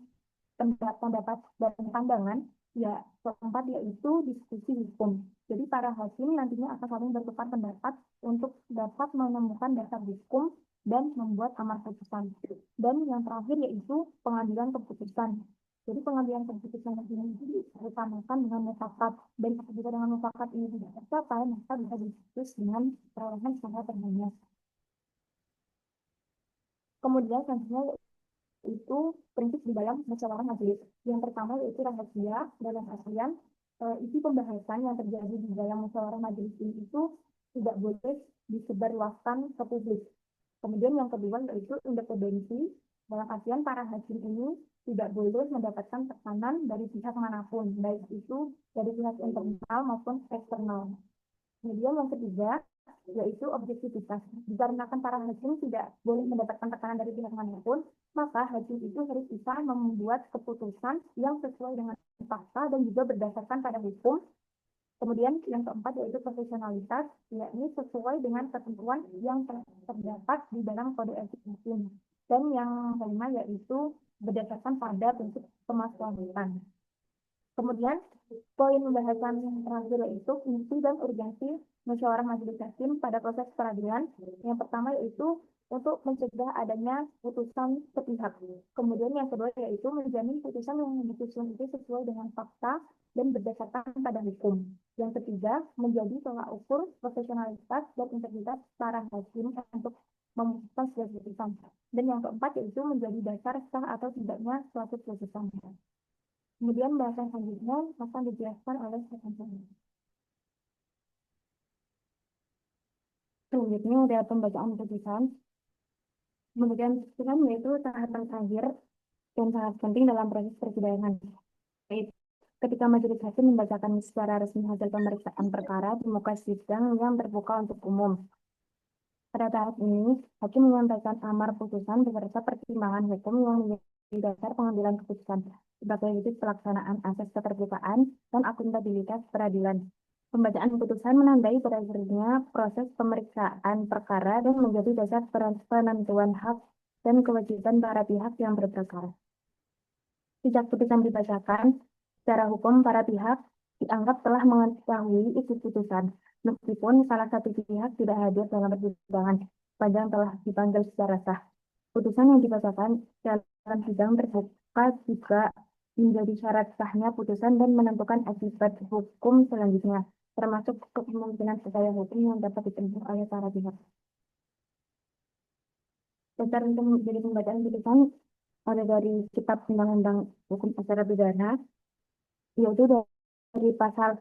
pendapat dan pandangan, ya keempat yaitu diskusi hukum. Jadi para hakim nantinya akan saling bertukar pendapat untuk dapat menemukan dasar hukum dan membuat amar putusan. Dan yang terakhir yaitu pengambilan keputusan. Jadi pengambilan keputusan ini diutamakan dengan mufakat, dan apabila dengan mufakat ini tidak tercapai, maka bisa diputus dengan perolehan suara terbanyak. Kemudian selanjutnya itu prinsip di dalam musyawarah majelis. Yang pertama yaitu rahasia, dalam artian isi pembahasan yang terjadi di dalam musyawarah majelis ini itu tidak boleh disebarluaskan ke publik. Kemudian yang kedua yaitu independensi, dalam artian para hakim ini tidak boleh mendapatkan tekanan dari pihak manapun, baik itu dari pihak internal maupun eksternal. Kemudian yang ketiga yaitu objektivitas. Dikarenakan para hakim tidak boleh mendapatkan tekanan dari pihak manapun, maka hakim itu harus bisa membuat keputusan yang sesuai dengan fakta dan juga berdasarkan pada hukum. Kemudian yang keempat yaitu profesionalitas, yakni sesuai dengan ketentuan yang terdapat di dalam kode etik hakim. Dan yang kelima yaitu berdasarkan pada prinsip kemaslahatan. Kemudian poin pembahasan terakhir yaitu fungsi dan urgensi musyawarah majelis hakim pada proses peradilan. Yang pertama yaitu untuk mencegah adanya putusan sepihak. Kemudian yang kedua yaitu menjamin putusan yang disusun itu sesuai dengan fakta dan berdasarkan pada hukum. Yang ketiga, menjadi tolak ukur profesionalitas dan integritas para hakim untuk memutuskan sebuah putusan. Dan yang keempat yaitu menjadi dasar sah atau tidaknya suatu putusan. Kemudian bahasan selanjutnya akan dijelaskan oleh rekan saya. Selanjutnya ada pembacaan putusan. Pembacaan putusan yaitu tahapan terakhir dan sangat penting dalam proses persidangan. Ketika majelis hakim membacakan secara resmi hasil pemeriksaan perkara di muka sidang yang terbuka untuk umum. Pada tahap ini, hakim menyampaikan amar putusan beserta pertimbangan hukum yang menjadi dasar pengambilan keputusan sebagai wujud pelaksanaan asas keterbukaan dan akuntabilitas peradilan. Pembacaan putusan menandai berakhirnya proses pemeriksaan perkara dan menjadi dasar penentuan hak dan kewajiban para pihak yang berperkara. Sejak putusan dibacakan, secara hukum para pihak dianggap telah mengetahui isi putusan, meskipun salah satu pihak tidak hadir dalam persidangan. sepanjang telah dipanggil secara sah. Putusan yang dibacakan dalam sidang terbuka juga menjadi syarat sahnya putusan dan menentukan akibat hukum selanjutnya, termasuk kemungkinan upaya hukum yang dapat ditempuh oleh para pihak. Dasar untuk menjadi pembacaan putusan ada dari Kitab Undang-Undang Hukum Acara Pidana, yaitu dari pasal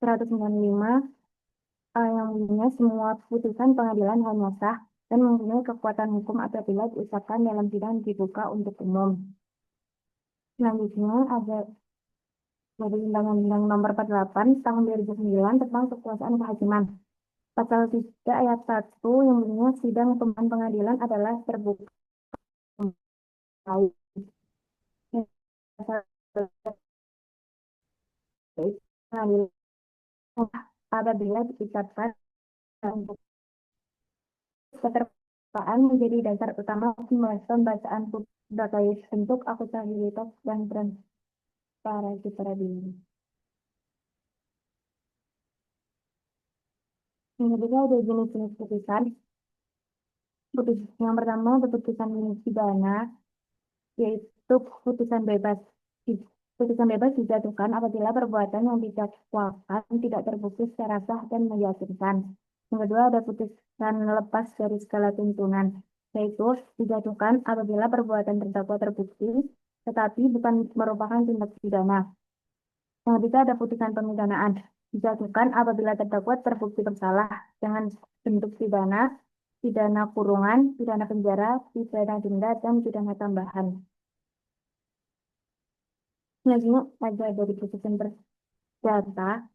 195 yang bunyinya semua putusan pengadilan hanya sah dan mempunyai kekuatan hukum apabila diucapkan dalam sidang dibuka untuk umum. Selanjutnya ada dari Undang-Undang Nomor 48 Tahun 2009 tentang kekuasaan kehakiman. Pasal 3 ayat 1 yang bunyinya sidang pengadilan adalah terbuka umum. Pasal pengadilan apabila diucapkan untuk keterbukaan menjadi dasar utama pembacaan sebagai bentuk akuntabilitas dan transparansi peradilan. Yang ketiga ada jenis-jenis putusan. Yang pertama putusan pidana, yaitu putusan bebas. Putusan bebas dijatuhkan apabila perbuatan yang didakwakan tidak terbukti secara sah dan meyakinkan. Yang kedua ada putusan lepas dari segala tuntunan, yaitu dijatuhkan apabila perbuatan terdakwa terbukti tetapi bukan merupakan tindak pidana. Yang ketiga ada putusan pemidanaan, dijatuhkan apabila terdakwa terbukti bersalah dengan bentuk pidana, pidana kurungan, pidana penjara, pidana denda, dan pidana tambahan. Selanjutnya ada dari putusan perdata.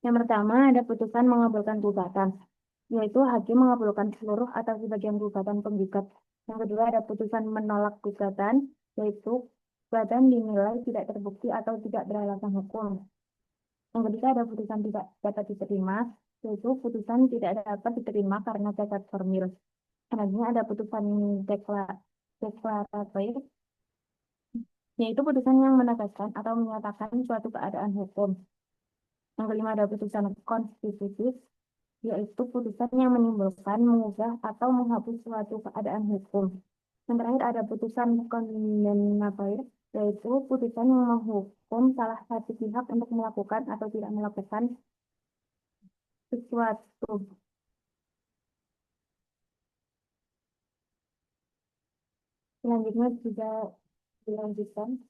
Yang pertama ada putusan mengabulkan gugatan, yaitu hakim mengabulkan seluruh atau sebagian gugatan penggugat. Yang kedua ada putusan menolak gugatan, yaitu gugatan dinilai tidak terbukti atau tidak beralasan hukum. Yang ketiga ada putusan tidak dapat diterima, yaitu putusan tidak dapat diterima karena cacat formil. Selanjutnya ada putusan deklaratif, yaitu putusan yang menegaskan atau menyatakan suatu keadaan hukum. Yang kelima ada putusan konstitutif, yaitu putusan yang menimbulkan, mengubah, atau menghapus suatu keadaan hukum. Yang terakhir ada putusan kondemnatif, yaitu putusan yang menghukum salah satu pihak untuk melakukan atau tidak melakukan sesuatu. Selanjutnya juga dilanjutkan.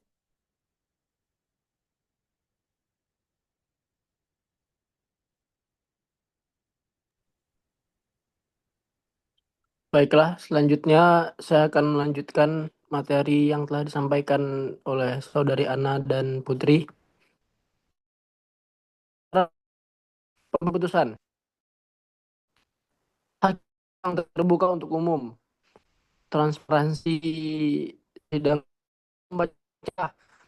Baiklah, selanjutnya saya akan melanjutkan materi yang telah disampaikan oleh Saudari Ana dan Putri. Pemputusan hak yang terbuka untuk umum, transparansi sidang,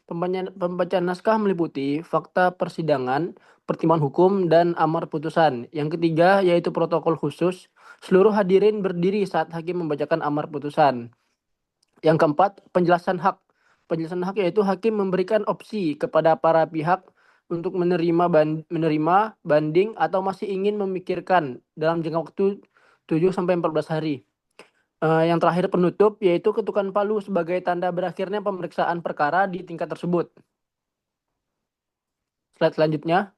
pembacaan naskah meliputi fakta persidangan, pertimbangan hukum, dan amar putusan. Yang ketiga yaitu protokol khusus. Seluruh hadirin berdiri saat hakim membacakan amar putusan. Yang keempat, penjelasan hak. Penjelasan hak yaitu hakim memberikan opsi kepada para pihak untuk menerima banding atau masih ingin memikirkan dalam jangka waktu 7-14 hari. Yang terakhir penutup yaitu ketukan palu sebagai tanda berakhirnya pemeriksaan perkara di tingkat tersebut. Slide selanjutnya.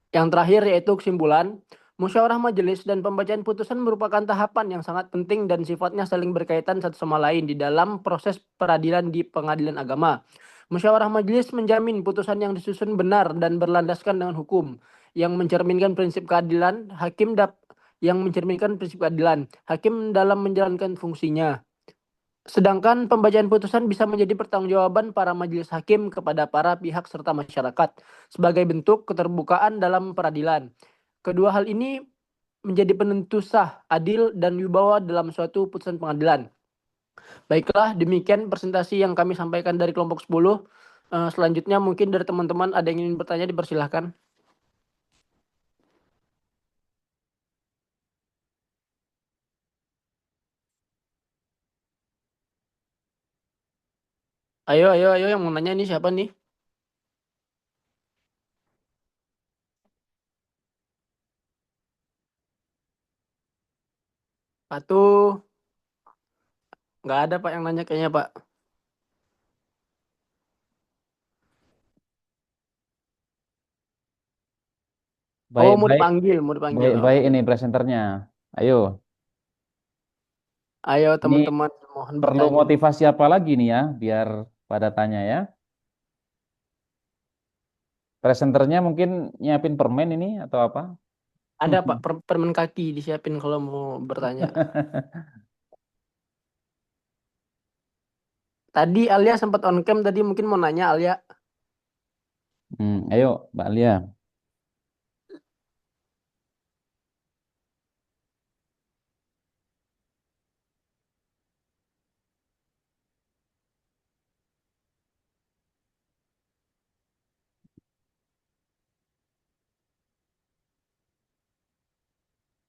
Yang terakhir yaitu kesimpulan. Musyawarah majelis dan pembacaan putusan merupakan tahapan yang sangat penting dan sifatnya saling berkaitan satu sama lain di dalam proses peradilan di pengadilan agama. Musyawarah majelis menjamin putusan yang disusun benar dan berlandaskan dengan hukum yang mencerminkan prinsip keadilan, hakim dalam menjalankan fungsinya. Sedangkan pembacaan putusan bisa menjadi pertanggungjawaban para majelis hakim kepada para pihak serta masyarakat sebagai bentuk keterbukaan dalam peradilan. Kedua hal ini menjadi penentu sah, adil, dan wibawa dalam suatu putusan pengadilan. Baiklah, demikian presentasi yang kami sampaikan dari kelompok 10. Selanjutnya mungkin dari teman-teman ada yang ingin bertanya, dipersilahkan. Ayo, yang mau nanya ini siapa nih? Patuh. Nggak ada Pak yang nanya kayaknya Pak. Oh, mau Baik-baik, dipanggil, mau dipanggil. baik-baik Oke. ini presenternya. Ayo, Ayo ini teman-teman mohon perlu bertanya. motivasi apa lagi nih ya, biar pada tanya ya. Presenternya mungkin nyiapin permen ini atau apa? Ada Pak permen kaki disiapin kalau mau bertanya. Tadi Alia sempat on cam tadi mungkin mau nanya Alia. Ayo, Mbak Lia.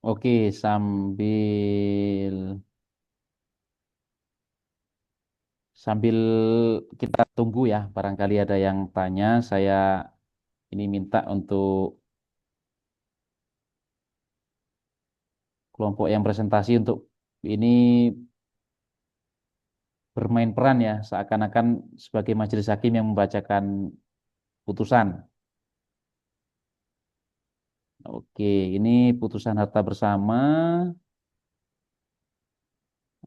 Oke, sambil kita tunggu ya, barangkali ada yang tanya, saya ini minta untuk kelompok yang presentasi untuk ini bermain peran ya, seakan-akan sebagai majelis hakim yang membacakan putusan. Oke, ini putusan harta bersama.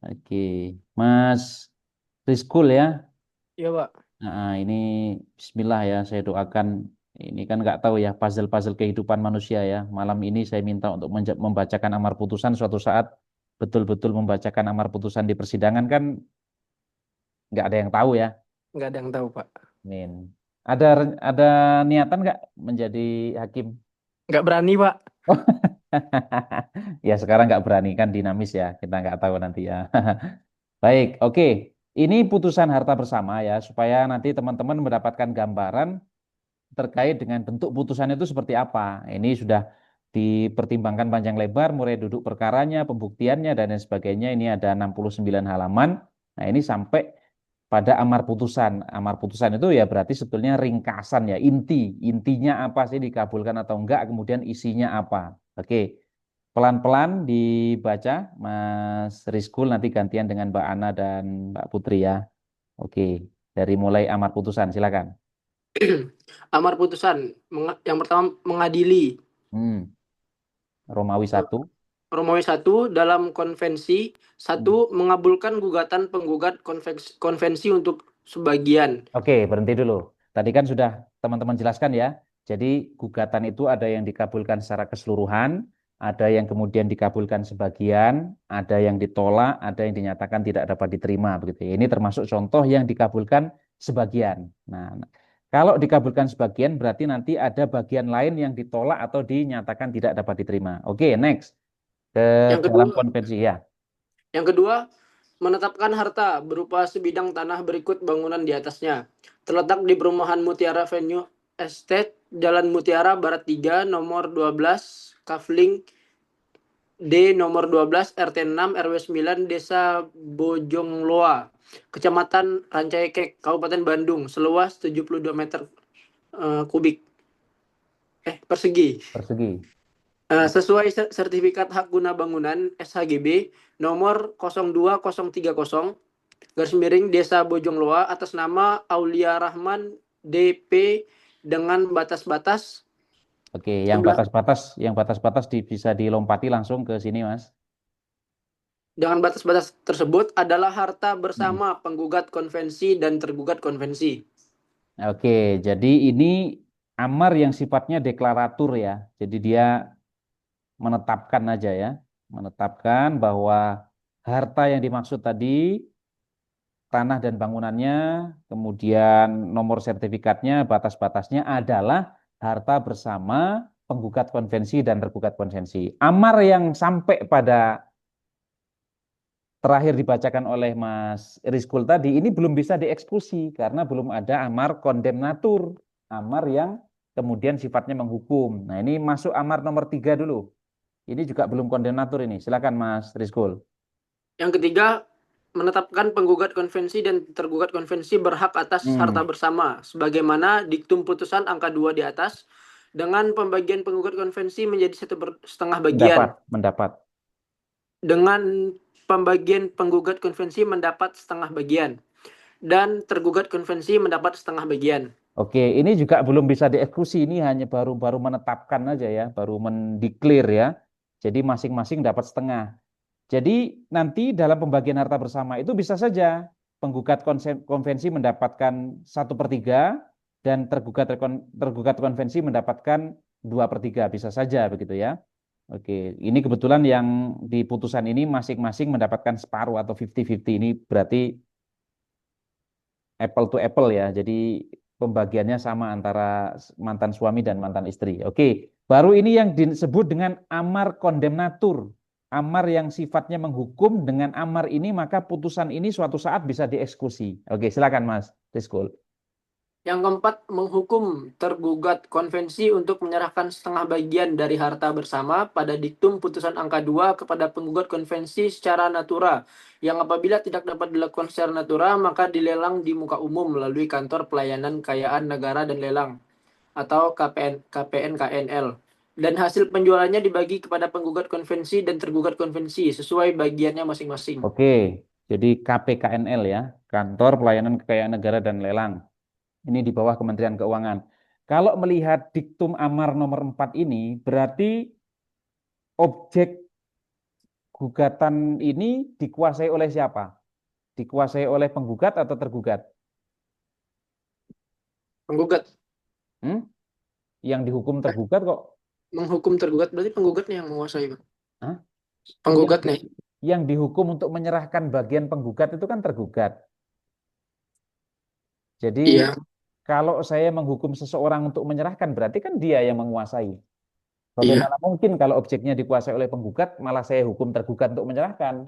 Oke, Mas Rizkul ya. Iya Pak. Nah, ini Bismillah ya, saya doakan. Ini kan nggak tahu ya puzzle-puzzle kehidupan manusia ya. Malam ini saya minta untuk membacakan amar putusan suatu saat betul-betul membacakan amar putusan di persidangan kan nggak ada yang tahu ya. Nggak ada yang tahu Pak. Amin. Ada niatan nggak menjadi hakim? Nggak berani Pak. Ya sekarang nggak berani kan dinamis ya, kita nggak tahu nanti ya. Baik, oke. Ini putusan harta bersama ya, supaya nanti teman-teman mendapatkan gambaran terkait dengan bentuk putusan itu seperti apa. Ini sudah dipertimbangkan panjang lebar, mulai duduk perkaranya, pembuktiannya, dan lain sebagainya. Ini ada 69 halaman. Nah ini sampai pada amar putusan. Amar putusan itu ya berarti sebetulnya ringkasan ya, intinya apa sih dikabulkan atau enggak, kemudian isinya apa. Oke, pelan-pelan dibaca, Mas Rizkul nanti gantian dengan Mbak Ana dan Mbak Putri ya. Oke, dari mulai amar putusan, silakan. Amar putusan yang pertama mengadili. Hmm, Romawi 1. Romawi 1 dalam konvensi Hmm. 1 mengabulkan gugatan penggugat konvensi untuk sebagian. Oke, berhenti dulu. Tadi kan sudah teman-teman jelaskan ya. Jadi gugatan itu ada yang dikabulkan secara keseluruhan, ada yang kemudian dikabulkan sebagian, ada yang ditolak, ada yang dinyatakan tidak dapat diterima begitu ya. Ini termasuk contoh yang dikabulkan sebagian. Nah, kalau dikabulkan sebagian berarti nanti ada bagian lain yang ditolak atau dinyatakan tidak dapat diterima. Oke, next ke Yang dalam kedua, konvensi ya. yang kedua menetapkan harta berupa sebidang tanah berikut bangunan di atasnya. Terletak di perumahan Mutiara Venue Estate, Jalan Mutiara Barat 3, nomor 12, Kafling D nomor 12, RT 6, RW 9, Desa Bojongloa, Kecamatan Rancaikek, Kabupaten Bandung, seluas 72 meter kubik persegi. Persegi. Sesuai sertifikat hak guna bangunan SHGB nomor 02030 garis miring Desa Bojongloa atas nama Aulia Rahman DP dengan batas-batas Oke, sebelah yang batas-batas bisa dilompati langsung ke sini, Mas. dengan batas-batas tersebut adalah harta Hmm. bersama penggugat konvensi dan tergugat konvensi. Oke, jadi ini amar yang sifatnya deklaratur ya. Jadi dia menetapkan aja ya, menetapkan bahwa harta yang dimaksud tadi tanah dan bangunannya, kemudian nomor sertifikatnya, batas-batasnya adalah harta bersama penggugat konvensi dan tergugat konvensi. Amar yang sampai pada terakhir dibacakan oleh Mas Rizkul tadi ini belum bisa dieksekusi karena belum ada amar kondemnatur, amar yang kemudian sifatnya menghukum. Nah ini masuk amar nomor 3 dulu. Ini juga belum kondemnatur ini. Silakan Mas Rizkul. Yang ketiga, menetapkan penggugat konvensi dan tergugat konvensi berhak atas harta Hmm, bersama sebagaimana diktum putusan angka 2 di atas dengan pembagian penggugat konvensi menjadi 1,5 bagian. mendapat. dengan pembagian penggugat konvensi mendapat setengah bagian dan tergugat konvensi mendapat setengah bagian. Oke, ini juga belum bisa dieksekusi, ini hanya baru menetapkan aja ya, baru mendeklar ya. Jadi masing-masing dapat setengah. Jadi nanti dalam pembagian harta bersama itu bisa saja penggugat konvensi mendapatkan 1/3 dan tergugat konvensi mendapatkan 2/3, bisa saja begitu ya. Oke, ini kebetulan yang di putusan ini masing-masing mendapatkan separuh atau 50-50. Ini berarti apple to apple ya. Jadi pembagiannya sama antara mantan suami dan mantan istri. Oke, baru ini yang disebut dengan amar kondemnatur. Amar yang sifatnya menghukum, dengan amar ini maka putusan ini suatu saat bisa dieksekusi. Oke, silakan Mas Rizkul. Yang keempat, menghukum tergugat konvensi untuk menyerahkan setengah bagian dari harta bersama pada diktum putusan angka 2 kepada penggugat konvensi secara natura, yang apabila tidak dapat dilakukan secara natura, maka dilelang di muka umum melalui Kantor Pelayanan Kekayaan Negara dan Lelang atau KPNKNL. Dan hasil penjualannya dibagi kepada penggugat konvensi dan tergugat konvensi sesuai bagiannya masing-masing. Oke, jadi KPKNL ya, Kantor Pelayanan Kekayaan Negara dan Lelang. Ini di bawah Kementerian Keuangan. Kalau melihat diktum amar nomor 4 ini, berarti objek gugatan ini dikuasai oleh siapa? Dikuasai oleh penggugat atau tergugat? Penggugat. Hmm? Yang dihukum tergugat kok? Menghukum tergugat berarti penggugatnya yang menguasai, Pak. Hah? Penggugatnya. Yang dihukum untuk menyerahkan bagian penggugat itu kan tergugat. Jadi Iya, kalau saya menghukum seseorang untuk menyerahkan, berarti kan dia yang menguasai. iya. Bagaimana mungkin kalau objeknya dikuasai oleh penggugat, malah saya hukum tergugat untuk menyerahkan?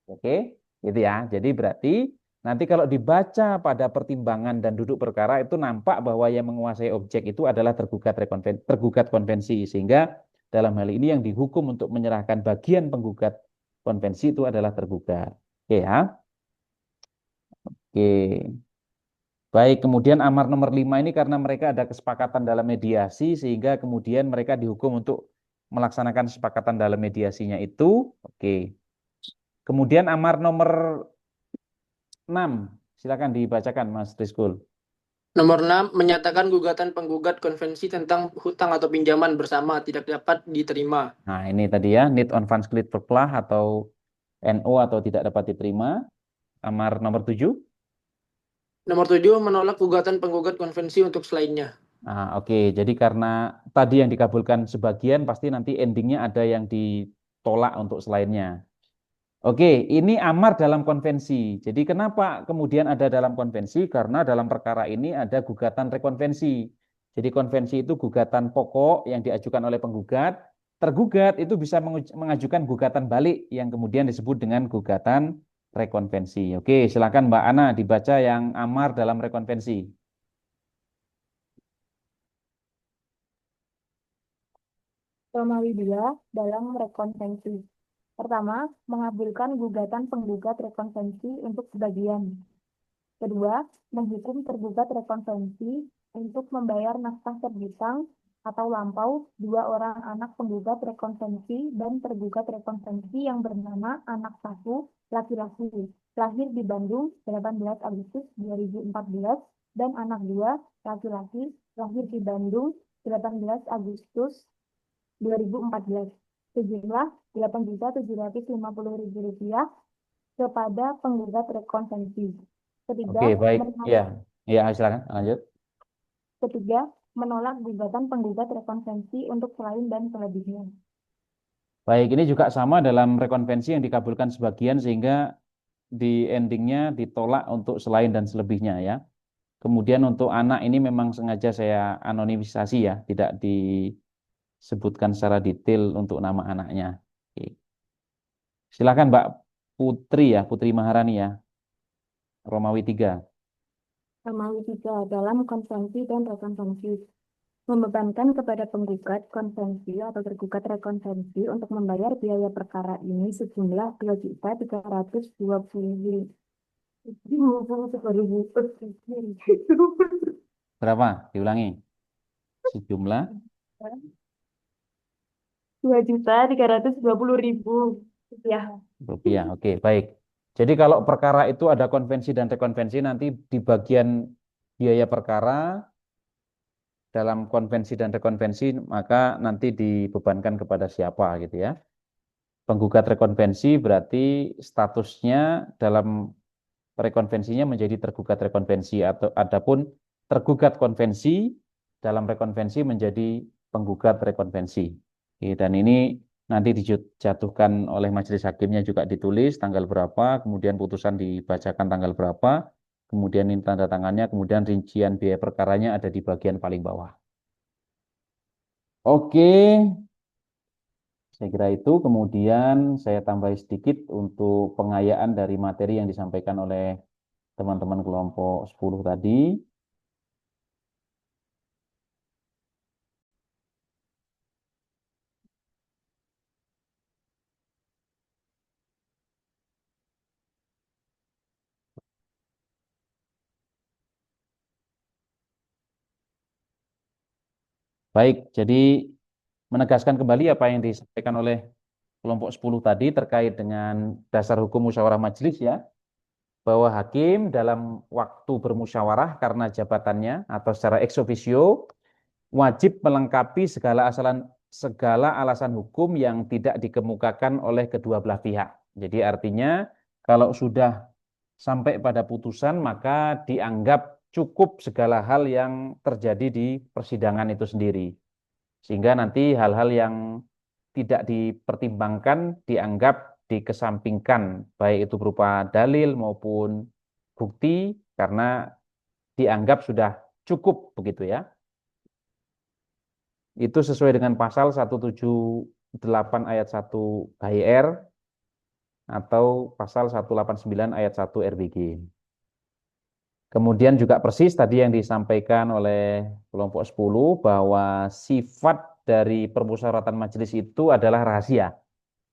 Oke, gitu ya. Jadi berarti nanti kalau dibaca pada pertimbangan dan duduk perkara itu nampak bahwa yang menguasai objek itu adalah tergugat konvensi. Sehingga dalam hal ini yang dihukum untuk menyerahkan bagian penggugat konvensi itu adalah tergugat. Oke ya. Oke. Baik, kemudian amar nomor 5 ini karena mereka ada kesepakatan dalam mediasi sehingga kemudian mereka dihukum untuk melaksanakan kesepakatan dalam mediasinya itu. Oke. Kemudian amar nomor 6, silakan dibacakan Mas Rizkul. Nomor 6, menyatakan gugatan penggugat konvensi tentang hutang atau pinjaman bersama tidak dapat diterima. Nah, ini tadi ya, need on funds cleared perplah atau NO atau tidak dapat diterima. Amar nomor 7. Nomor 7, menolak gugatan penggugat konvensi untuk selainnya. Nah, oke. Jadi karena tadi yang dikabulkan sebagian, pasti nanti endingnya ada yang ditolak untuk selainnya. Oke, ini amar dalam konvensi. Jadi kenapa kemudian ada dalam konvensi? Karena dalam perkara ini ada gugatan rekonvensi. Jadi konvensi itu gugatan pokok yang diajukan oleh penggugat. Tergugat itu bisa mengajukan gugatan balik yang kemudian disebut dengan gugatan rekonvensi. Oke, silakan Mbak Ana dibaca yang amar dalam rekonvensi. Romawi 2 dalam rekonvensi. Pertama, mengabulkan gugatan penggugat rekonvensi untuk sebagian. Kedua, menghukum tergugat rekonvensi untuk membayar nafkah terhutang atau lampau dua orang anak penggugat rekonvensi dan tergugat rekonvensi yang bernama anak satu laki-laki lahir di Bandung 18 Agustus 2014 dan anak dua laki-laki lahir di Bandung 18 Agustus 2014 sejumlah Rp8.750.000 kepada penggugat rekonvensi. Ketiga, Oke, baik. menolak, Ya, ya silakan lanjut. ketiga, menolak gugatan penggugat rekonvensi untuk selain dan selebihnya. Baik, ini juga sama dalam rekonvensi yang dikabulkan sebagian sehingga di endingnya ditolak untuk selain dan selebihnya ya. Kemudian untuk anak ini memang sengaja saya anonimisasi ya, tidak disebutkan secara detail untuk nama anaknya. Oke. Silakan Mbak Putri ya, Putri Maharani ya, Romawi 3. Romawi 3 dalam konvensi dan rekonvensi. Membebankan kepada penggugat konvensi atau tergugat rekonvensi untuk membayar biaya perkara ini sejumlah Rp2.320.000. Berapa? Diulangi. Sejumlah 2.320.000. rupiah. Rupiah. Oke, baik. Jadi kalau perkara itu ada konvensi dan rekonvensi, nanti di bagian biaya perkara dalam konvensi dan rekonvensi, maka nanti dibebankan kepada siapa gitu ya. Penggugat rekonvensi berarti statusnya dalam rekonvensinya menjadi tergugat rekonvensi, atau adapun tergugat konvensi dalam rekonvensi menjadi penggugat rekonvensi. Oke, dan ini nanti dijatuhkan oleh majelis hakimnya juga ditulis tanggal berapa, kemudian putusan dibacakan tanggal berapa, kemudian ini tanda tangannya, kemudian rincian biaya perkaranya ada di bagian paling bawah. Oke, saya kira itu. Kemudian saya tambah sedikit untuk pengayaan dari materi yang disampaikan oleh teman-teman kelompok 10 tadi. Baik, jadi menegaskan kembali apa yang disampaikan oleh kelompok 10 tadi terkait dengan dasar hukum musyawarah majelis ya, bahwa hakim dalam waktu bermusyawarah karena jabatannya atau secara ex officio wajib melengkapi segala alasan hukum yang tidak dikemukakan oleh kedua belah pihak. Jadi artinya kalau sudah sampai pada putusan maka dianggap cukup segala hal yang terjadi di persidangan itu sendiri. Sehingga nanti hal-hal yang tidak dipertimbangkan dianggap dikesampingkan, baik itu berupa dalil maupun bukti, karena dianggap sudah cukup begitu ya. Itu sesuai dengan pasal 178 ayat 1 KIR atau pasal 189 ayat 1 RBG. Kemudian juga persis tadi yang disampaikan oleh kelompok 10 bahwa sifat dari permusyawaratan majelis itu adalah rahasia.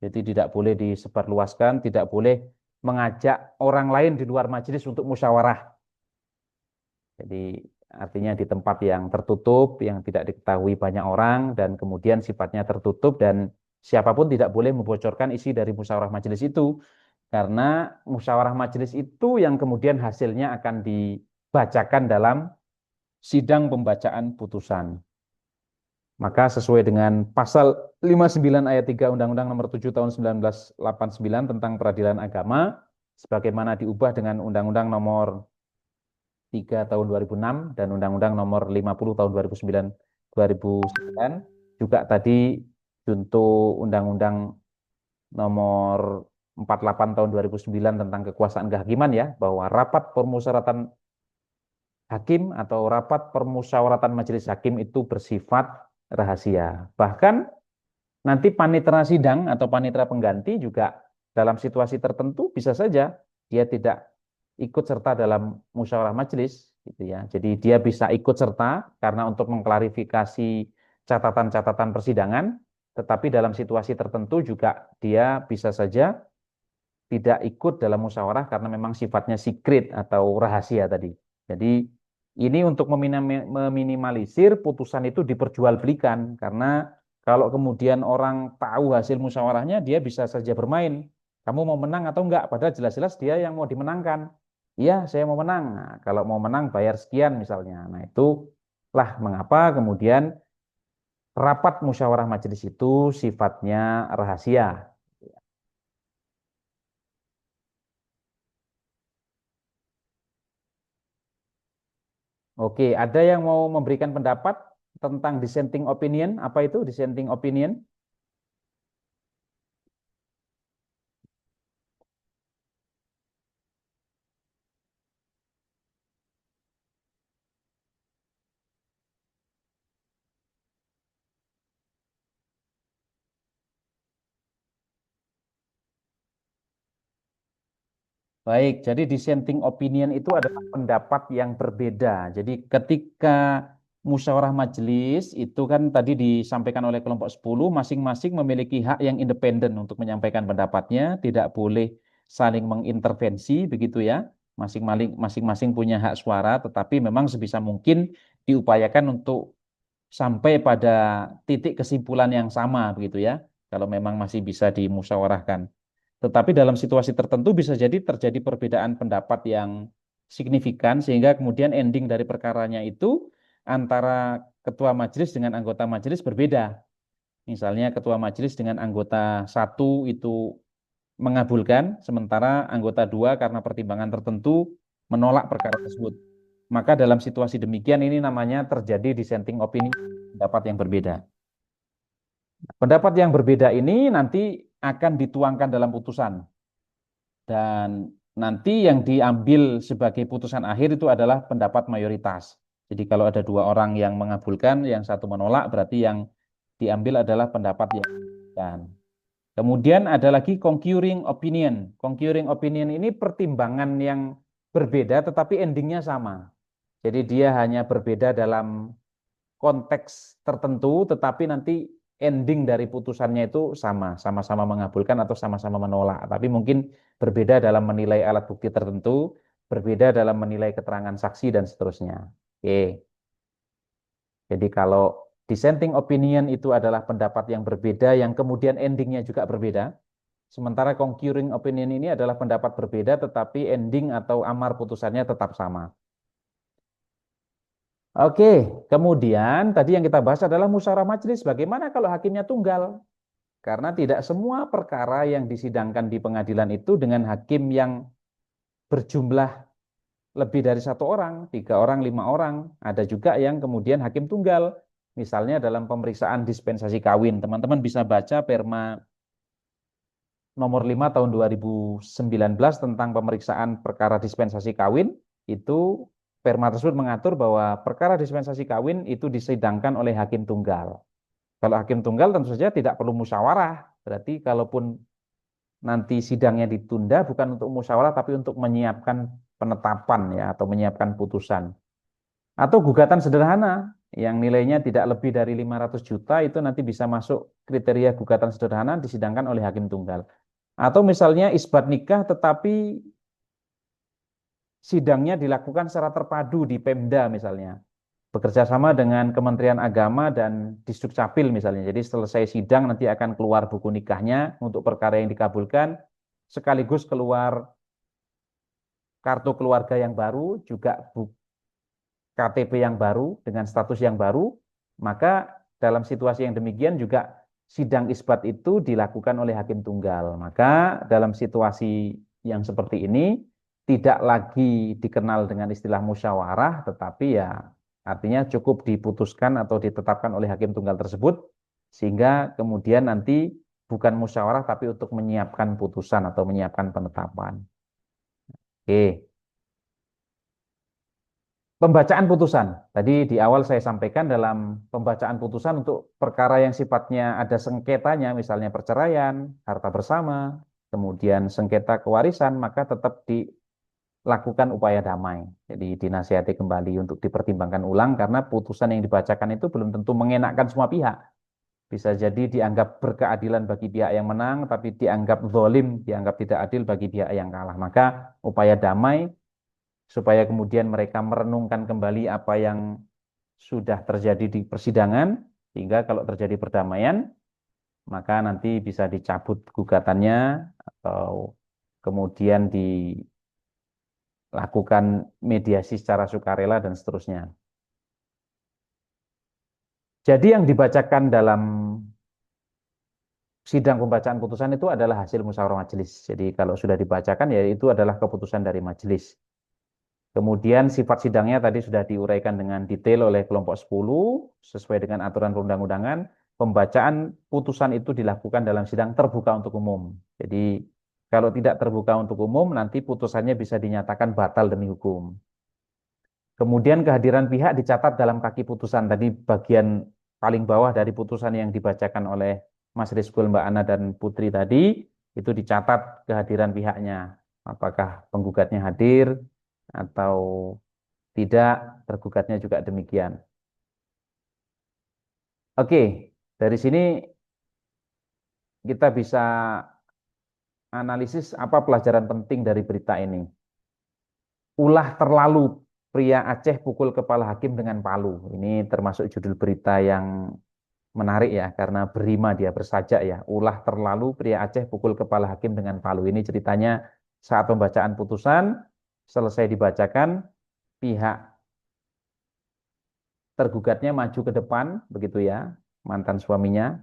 Jadi tidak boleh disebarluaskan, tidak boleh mengajak orang lain di luar majelis untuk musyawarah. Jadi artinya di tempat yang tertutup, yang tidak diketahui banyak orang, dan kemudian sifatnya tertutup, dan siapapun tidak boleh membocorkan isi dari musyawarah majelis itu. Karena musyawarah majelis itu yang kemudian hasilnya akan dibacakan dalam sidang pembacaan putusan. Maka sesuai dengan pasal 59 ayat 3 Undang-Undang Nomor 7 Tahun 1989 tentang Peradilan Agama, sebagaimana diubah dengan Undang-Undang Nomor 3 Tahun 2006 dan Undang-Undang Nomor 50 Tahun 2009, juga tadi junto Undang-Undang Nomor 48 Tahun 2009 tentang kekuasaan kehakiman ya, bahwa rapat permusyawaratan hakim atau rapat permusyawaratan majelis hakim itu bersifat rahasia. Bahkan nanti panitera sidang atau panitera pengganti juga dalam situasi tertentu bisa saja dia tidak ikut serta dalam musyawarah majelis gitu ya. Jadi dia bisa ikut serta karena untuk mengklarifikasi catatan-catatan persidangan, tetapi dalam situasi tertentu juga dia bisa saja tidak ikut dalam musyawarah karena memang sifatnya secret atau rahasia tadi. Jadi ini untuk meminimalisir putusan itu diperjualbelikan, karena kalau kemudian orang tahu hasil musyawarahnya, dia bisa saja bermain. Kamu mau menang atau enggak? Padahal jelas-jelas dia yang mau dimenangkan. Iya, saya mau menang. Nah, kalau mau menang bayar sekian misalnya. Nah, itu lah mengapa kemudian rapat musyawarah majelis itu sifatnya rahasia. Oke, ada yang mau memberikan pendapat tentang dissenting opinion? Apa itu dissenting opinion? Baik, jadi dissenting opinion itu adalah pendapat yang berbeda. Jadi ketika musyawarah majelis itu kan tadi disampaikan oleh kelompok 10, masing-masing memiliki hak yang independen untuk menyampaikan pendapatnya, tidak boleh saling mengintervensi begitu ya. Masing-masing punya hak suara, tetapi memang sebisa mungkin diupayakan untuk sampai pada titik kesimpulan yang sama begitu ya. Kalau memang masih bisa dimusyawarahkan. Tetapi dalam situasi tertentu bisa jadi terjadi perbedaan pendapat yang signifikan sehingga kemudian ending dari perkaranya itu antara ketua majelis dengan anggota majelis berbeda. Misalnya ketua majelis dengan anggota satu itu mengabulkan, sementara anggota dua karena pertimbangan tertentu menolak perkara tersebut. Maka dalam situasi demikian ini namanya terjadi dissenting opinion, pendapat yang berbeda. Pendapat yang berbeda ini nanti akan dituangkan dalam putusan. Dan nanti yang diambil sebagai putusan akhir itu adalah pendapat mayoritas. Jadi kalau ada dua orang yang mengabulkan, yang satu menolak, berarti yang diambil adalah pendapat yang dan. Kemudian ada lagi concurring opinion. Concurring opinion ini pertimbangan yang berbeda tetapi endingnya sama. Jadi dia hanya berbeda dalam konteks tertentu tetapi nanti ending dari putusannya itu sama, sama-sama mengabulkan atau sama-sama menolak. Tapi mungkin berbeda dalam menilai alat bukti tertentu, berbeda dalam menilai keterangan saksi dan seterusnya. Oke. Jadi kalau dissenting opinion itu adalah pendapat yang berbeda yang kemudian endingnya juga berbeda. Sementara concurring opinion ini adalah pendapat berbeda tetapi ending atau amar putusannya tetap sama. Oke, kemudian tadi yang kita bahas adalah musyawarah majelis. Bagaimana kalau hakimnya tunggal? Karena tidak semua perkara yang disidangkan di pengadilan itu dengan hakim yang berjumlah lebih dari satu orang, 3 orang, 5 orang. Ada juga yang kemudian hakim tunggal. Misalnya dalam pemeriksaan dispensasi kawin. Teman-teman bisa baca Perma nomor 5 tahun 2019 tentang pemeriksaan perkara dispensasi kawin. Itu Perma tersebut mengatur bahwa perkara dispensasi kawin itu disidangkan oleh hakim tunggal. Kalau hakim tunggal tentu saja tidak perlu musyawarah. Berarti kalaupun nanti sidangnya ditunda bukan untuk musyawarah tapi untuk menyiapkan penetapan ya atau menyiapkan putusan. Atau gugatan sederhana yang nilainya tidak lebih dari 500 juta itu nanti bisa masuk kriteria gugatan sederhana disidangkan oleh hakim tunggal. Atau misalnya isbat nikah tetapi sidangnya dilakukan secara terpadu di Pemda misalnya. Bekerja sama dengan Kementerian Agama dan Disdukcapil misalnya. Jadi selesai sidang nanti akan keluar buku nikahnya untuk perkara yang dikabulkan, sekaligus keluar kartu keluarga yang baru, juga KTP yang baru dengan status yang baru, maka dalam situasi yang demikian juga sidang isbat itu dilakukan oleh hakim tunggal. Maka dalam situasi yang seperti ini tidak lagi dikenal dengan istilah musyawarah, tetapi ya artinya cukup diputuskan atau ditetapkan oleh hakim tunggal tersebut, sehingga kemudian nanti bukan musyawarah tapi untuk menyiapkan putusan atau menyiapkan penetapan. Oke. Pembacaan putusan. Tadi di awal saya sampaikan dalam pembacaan putusan untuk perkara yang sifatnya ada sengketanya, misalnya perceraian, harta bersama, kemudian sengketa kewarisan, maka tetap dilakukan upaya damai. Jadi dinasihati kembali untuk dipertimbangkan ulang karena putusan yang dibacakan itu belum tentu mengenakkan semua pihak. Bisa jadi dianggap berkeadilan bagi pihak yang menang, tapi dianggap zalim, dianggap tidak adil bagi pihak yang kalah. Maka upaya damai supaya kemudian mereka merenungkan kembali apa yang sudah terjadi di persidangan, sehingga kalau terjadi perdamaian, maka nanti bisa dicabut gugatannya atau kemudian dilakukan mediasi secara sukarela dan seterusnya. Jadi yang dibacakan dalam sidang pembacaan putusan itu adalah hasil musyawarah majelis. Jadi kalau sudah dibacakan ya itu adalah keputusan dari majelis. Kemudian sifat sidangnya tadi sudah diuraikan dengan detail oleh kelompok 10 sesuai dengan aturan perundang-undangan. Pembacaan putusan itu dilakukan dalam sidang terbuka untuk umum. Jadi kalau tidak terbuka untuk umum nanti putusannya bisa dinyatakan batal demi hukum. Kemudian kehadiran pihak dicatat dalam kaki putusan. Tadi bagian paling bawah dari putusan yang dibacakan oleh Mas Rizkul, Mbak Ana, dan Putri tadi, itu dicatat kehadiran pihaknya. Apakah penggugatnya hadir atau tidak, tergugatnya juga demikian. Oke, dari sini kita bisa analisis apa pelajaran penting dari berita ini. Ulah terlalu, pria Aceh pukul kepala hakim dengan palu. Ini termasuk judul berita yang menarik ya, karena berima dia bersajak ya. Ulah terlalu pria Aceh pukul kepala hakim dengan palu. Ini ceritanya saat pembacaan putusan selesai dibacakan, pihak tergugatnya maju ke depan, begitu ya, mantan suaminya.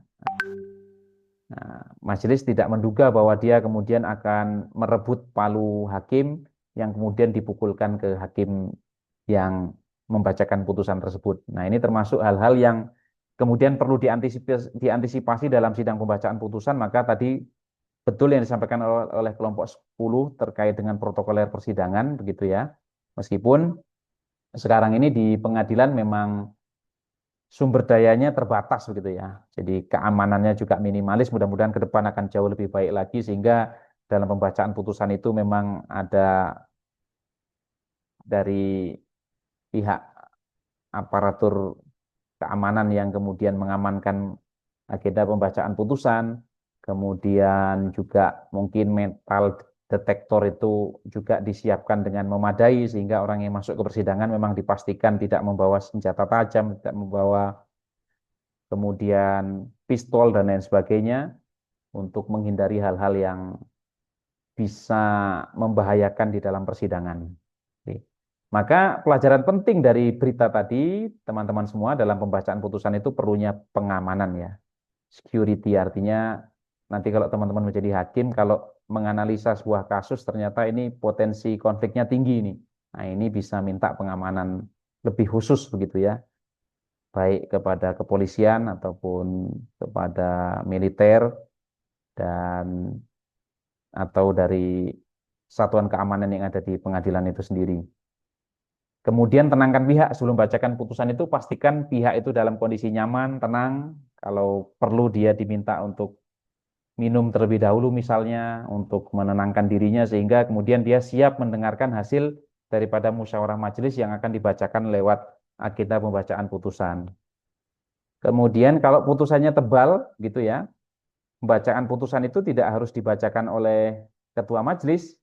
Nah, majelis tidak menduga bahwa dia kemudian akan merebut palu hakim yang kemudian dipukulkan ke hakim yang membacakan putusan tersebut. Nah, ini termasuk hal-hal yang kemudian perlu diantisipasi dalam sidang pembacaan putusan. Maka tadi betul yang disampaikan oleh kelompok 10 terkait dengan protokoler persidangan, begitu ya. Meskipun sekarang ini di pengadilan memang sumber dayanya terbatas begitu ya. Jadi keamanannya juga minimalis, mudah-mudahan ke depan akan jauh lebih baik lagi sehingga dalam pembacaan putusan itu memang ada dari pihak aparatur keamanan yang kemudian mengamankan agenda pembacaan putusan, kemudian juga mungkin metal detektor itu juga disiapkan dengan memadai sehingga orang yang masuk ke persidangan memang dipastikan tidak membawa senjata tajam, tidak membawa kemudian pistol dan lain sebagainya untuk menghindari hal-hal yang bisa membahayakan di dalam persidangan. Oke. Maka pelajaran penting dari berita tadi, teman-teman semua, dalam pembacaan putusan itu perlunya pengamanan ya. Security artinya nanti kalau teman-teman menjadi hakim, kalau menganalisa sebuah kasus ternyata ini potensi konfliknya tinggi ini. Nah, ini bisa minta pengamanan lebih khusus begitu ya, baik kepada kepolisian ataupun kepada militer dan atau dari satuan keamanan yang ada di pengadilan itu sendiri. Kemudian tenangkan pihak sebelum bacakan putusan itu, pastikan pihak itu dalam kondisi nyaman, tenang. Kalau perlu dia diminta untuk minum terlebih dahulu misalnya untuk menenangkan dirinya sehingga kemudian dia siap mendengarkan hasil daripada musyawarah majelis yang akan dibacakan lewat agenda pembacaan putusan. Kemudian kalau putusannya tebal gitu ya, pembacaan putusan itu tidak harus dibacakan oleh ketua majelis,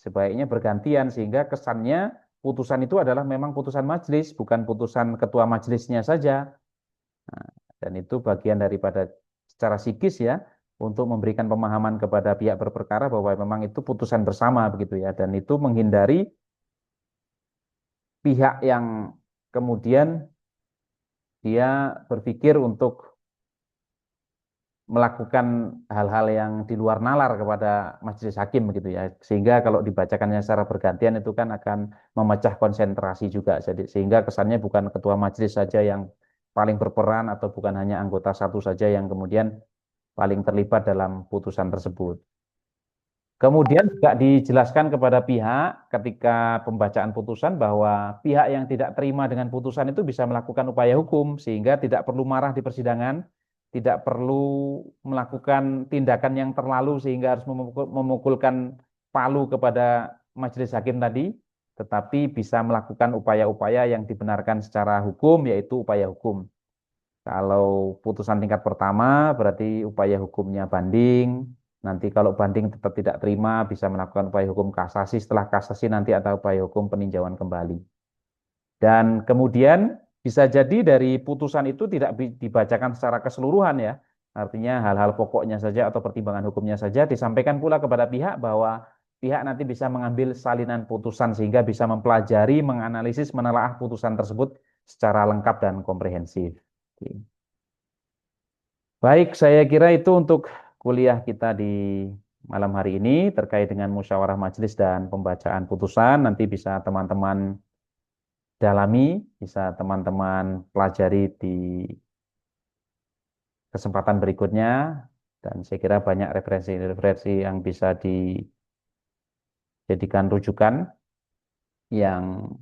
sebaiknya bergantian sehingga kesannya putusan itu adalah memang putusan majelis, bukan putusan ketua majelisnya saja. Nah, dan itu bagian daripada secara psikis ya, untuk memberikan pemahaman kepada pihak berperkara bahwa memang itu putusan bersama begitu ya, dan itu menghindari pihak yang kemudian dia berpikir untuk melakukan hal-hal yang di luar nalar kepada majelis hakim begitu ya, sehingga kalau dibacakannya secara bergantian itu kan akan memecah konsentrasi juga, jadi sehingga kesannya bukan ketua majelis saja yang paling berperan atau bukan hanya anggota satu saja yang kemudian paling terlibat dalam putusan tersebut. Kemudian juga dijelaskan kepada pihak ketika pembacaan putusan bahwa pihak yang tidak terima dengan putusan itu bisa melakukan upaya hukum sehingga tidak perlu marah di persidangan, tidak perlu melakukan tindakan yang terlalu sehingga harus memukulkan palu kepada majelis hakim tadi, tetapi bisa melakukan upaya-upaya yang dibenarkan secara hukum, yaitu upaya hukum. Kalau putusan tingkat pertama berarti upaya hukumnya banding. Nanti kalau banding tetap tidak terima bisa melakukan upaya hukum kasasi. Setelah kasasi nanti ada upaya hukum peninjauan kembali. Dan kemudian bisa jadi dari putusan itu tidak dibacakan secara keseluruhan ya. Artinya hal-hal pokoknya saja atau pertimbangan hukumnya saja disampaikan pula kepada pihak bahwa pihak nanti bisa mengambil salinan putusan sehingga bisa mempelajari, menganalisis, menelaah putusan tersebut secara lengkap dan komprehensif. Oke. Baik, saya kira itu untuk kuliah kita di malam hari ini terkait dengan musyawarah majelis dan pembacaan putusan. Nanti bisa teman-teman dalami, bisa teman-teman pelajari di kesempatan berikutnya. Dan saya kira banyak referensi-referensi yang bisa dijadikan rujukan yang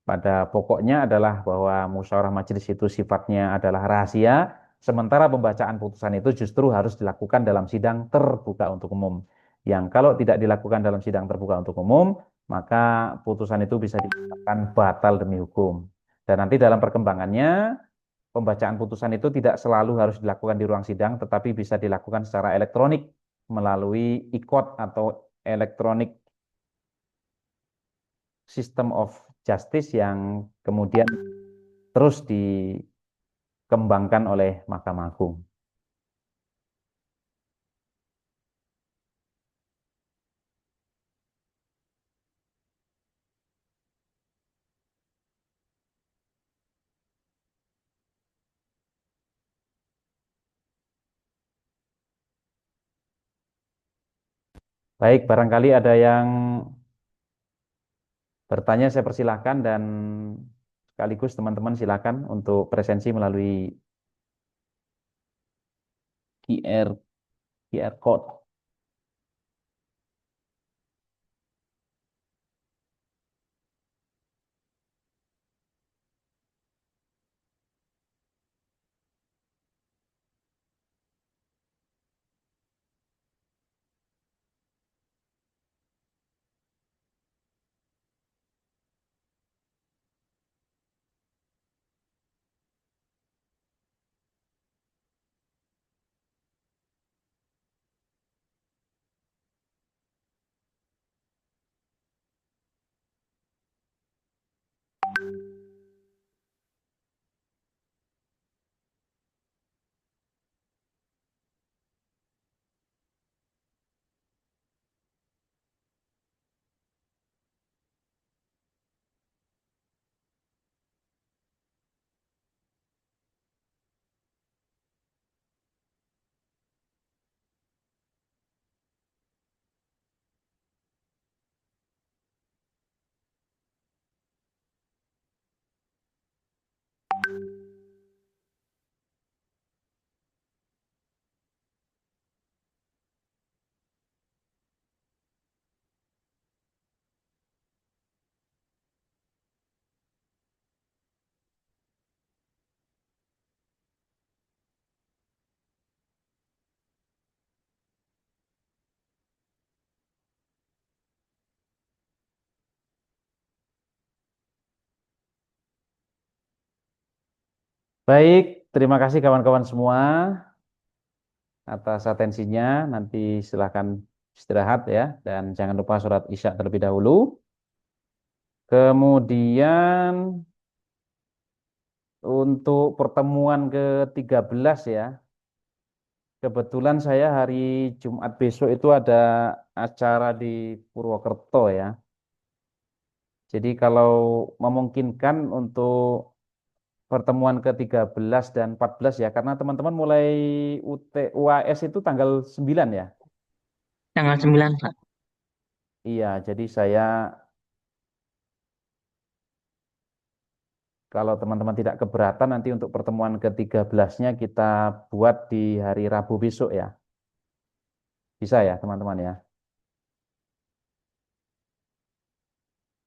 pada pokoknya adalah bahwa musyawarah majelis itu sifatnya adalah rahasia, sementara pembacaan putusan itu justru harus dilakukan dalam sidang terbuka untuk umum. Yang kalau tidak dilakukan dalam sidang terbuka untuk umum, maka putusan itu bisa dikatakan batal demi hukum. Dan nanti dalam perkembangannya, pembacaan putusan itu tidak selalu harus dilakukan di ruang sidang, tetapi bisa dilakukan secara elektronik melalui e-court atau elektronik system of justice yang kemudian terus dikembangkan dikembangkan oleh Mahkamah Agung. Baik, barangkali ada yang bertanya, saya persilahkan, dan sekaligus teman-teman silakan untuk presensi melalui QR code. Baik, terima kasih kawan-kawan semua atas atensinya. Nanti silakan istirahat ya, dan jangan lupa sholat Isya terlebih dahulu. Kemudian untuk pertemuan ke-13 ya, kebetulan saya hari Jumat besok itu ada acara di Purwokerto ya. Jadi kalau memungkinkan untuk pertemuan ke-13 dan 14 ya, karena teman-teman mulai UAS itu tanggal 9 ya. Tanggal 9, Pak. Iya, jadi saya, kalau teman-teman tidak keberatan, nanti untuk pertemuan ke-13-nya kita buat di hari Rabu besok ya. Bisa ya teman-teman ya.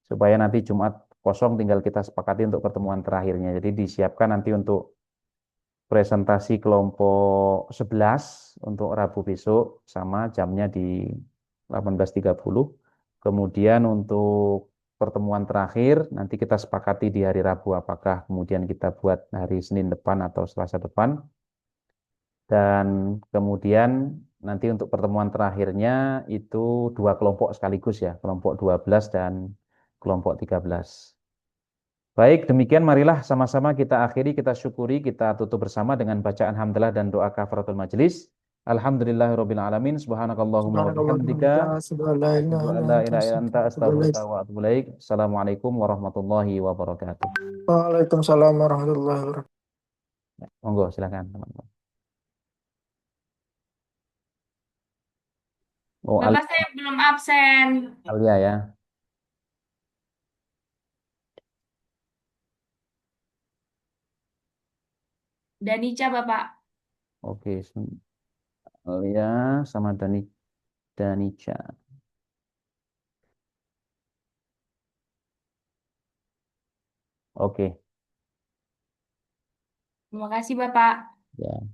Supaya nanti Jumat kosong tinggal kita sepakati untuk pertemuan terakhirnya. Jadi disiapkan nanti untuk presentasi kelompok 11 untuk Rabu besok, sama jamnya di 18.30. Kemudian untuk pertemuan terakhir nanti kita sepakati di hari Rabu, apakah kemudian kita buat hari Senin depan atau Selasa depan. Dan kemudian nanti untuk pertemuan terakhirnya itu dua kelompok sekaligus ya, kelompok 12 dan kelompok 13. Baik, demikian marilah sama-sama kita akhiri, kita syukuri, kita tutup bersama dengan bacaan hamdalah dan doa kafaratul majelis. Alhamdulillahirabbil alamin, subhanakallahumma wa bihamdika, asyhadu an la ilaha illa anta, astaghfiruka wa atubu ilaik. Assalamualaikum warahmatullahi wabarakatuh. Waalaikumsalam warahmatullahi wabarakatuh. Ya, monggo silakan teman-teman. Oh, Bapak saya belum absen. Alia ya. Danica, Bapak. Oke, Alia sama Danica. Oke, Terima kasih, Bapak. ya.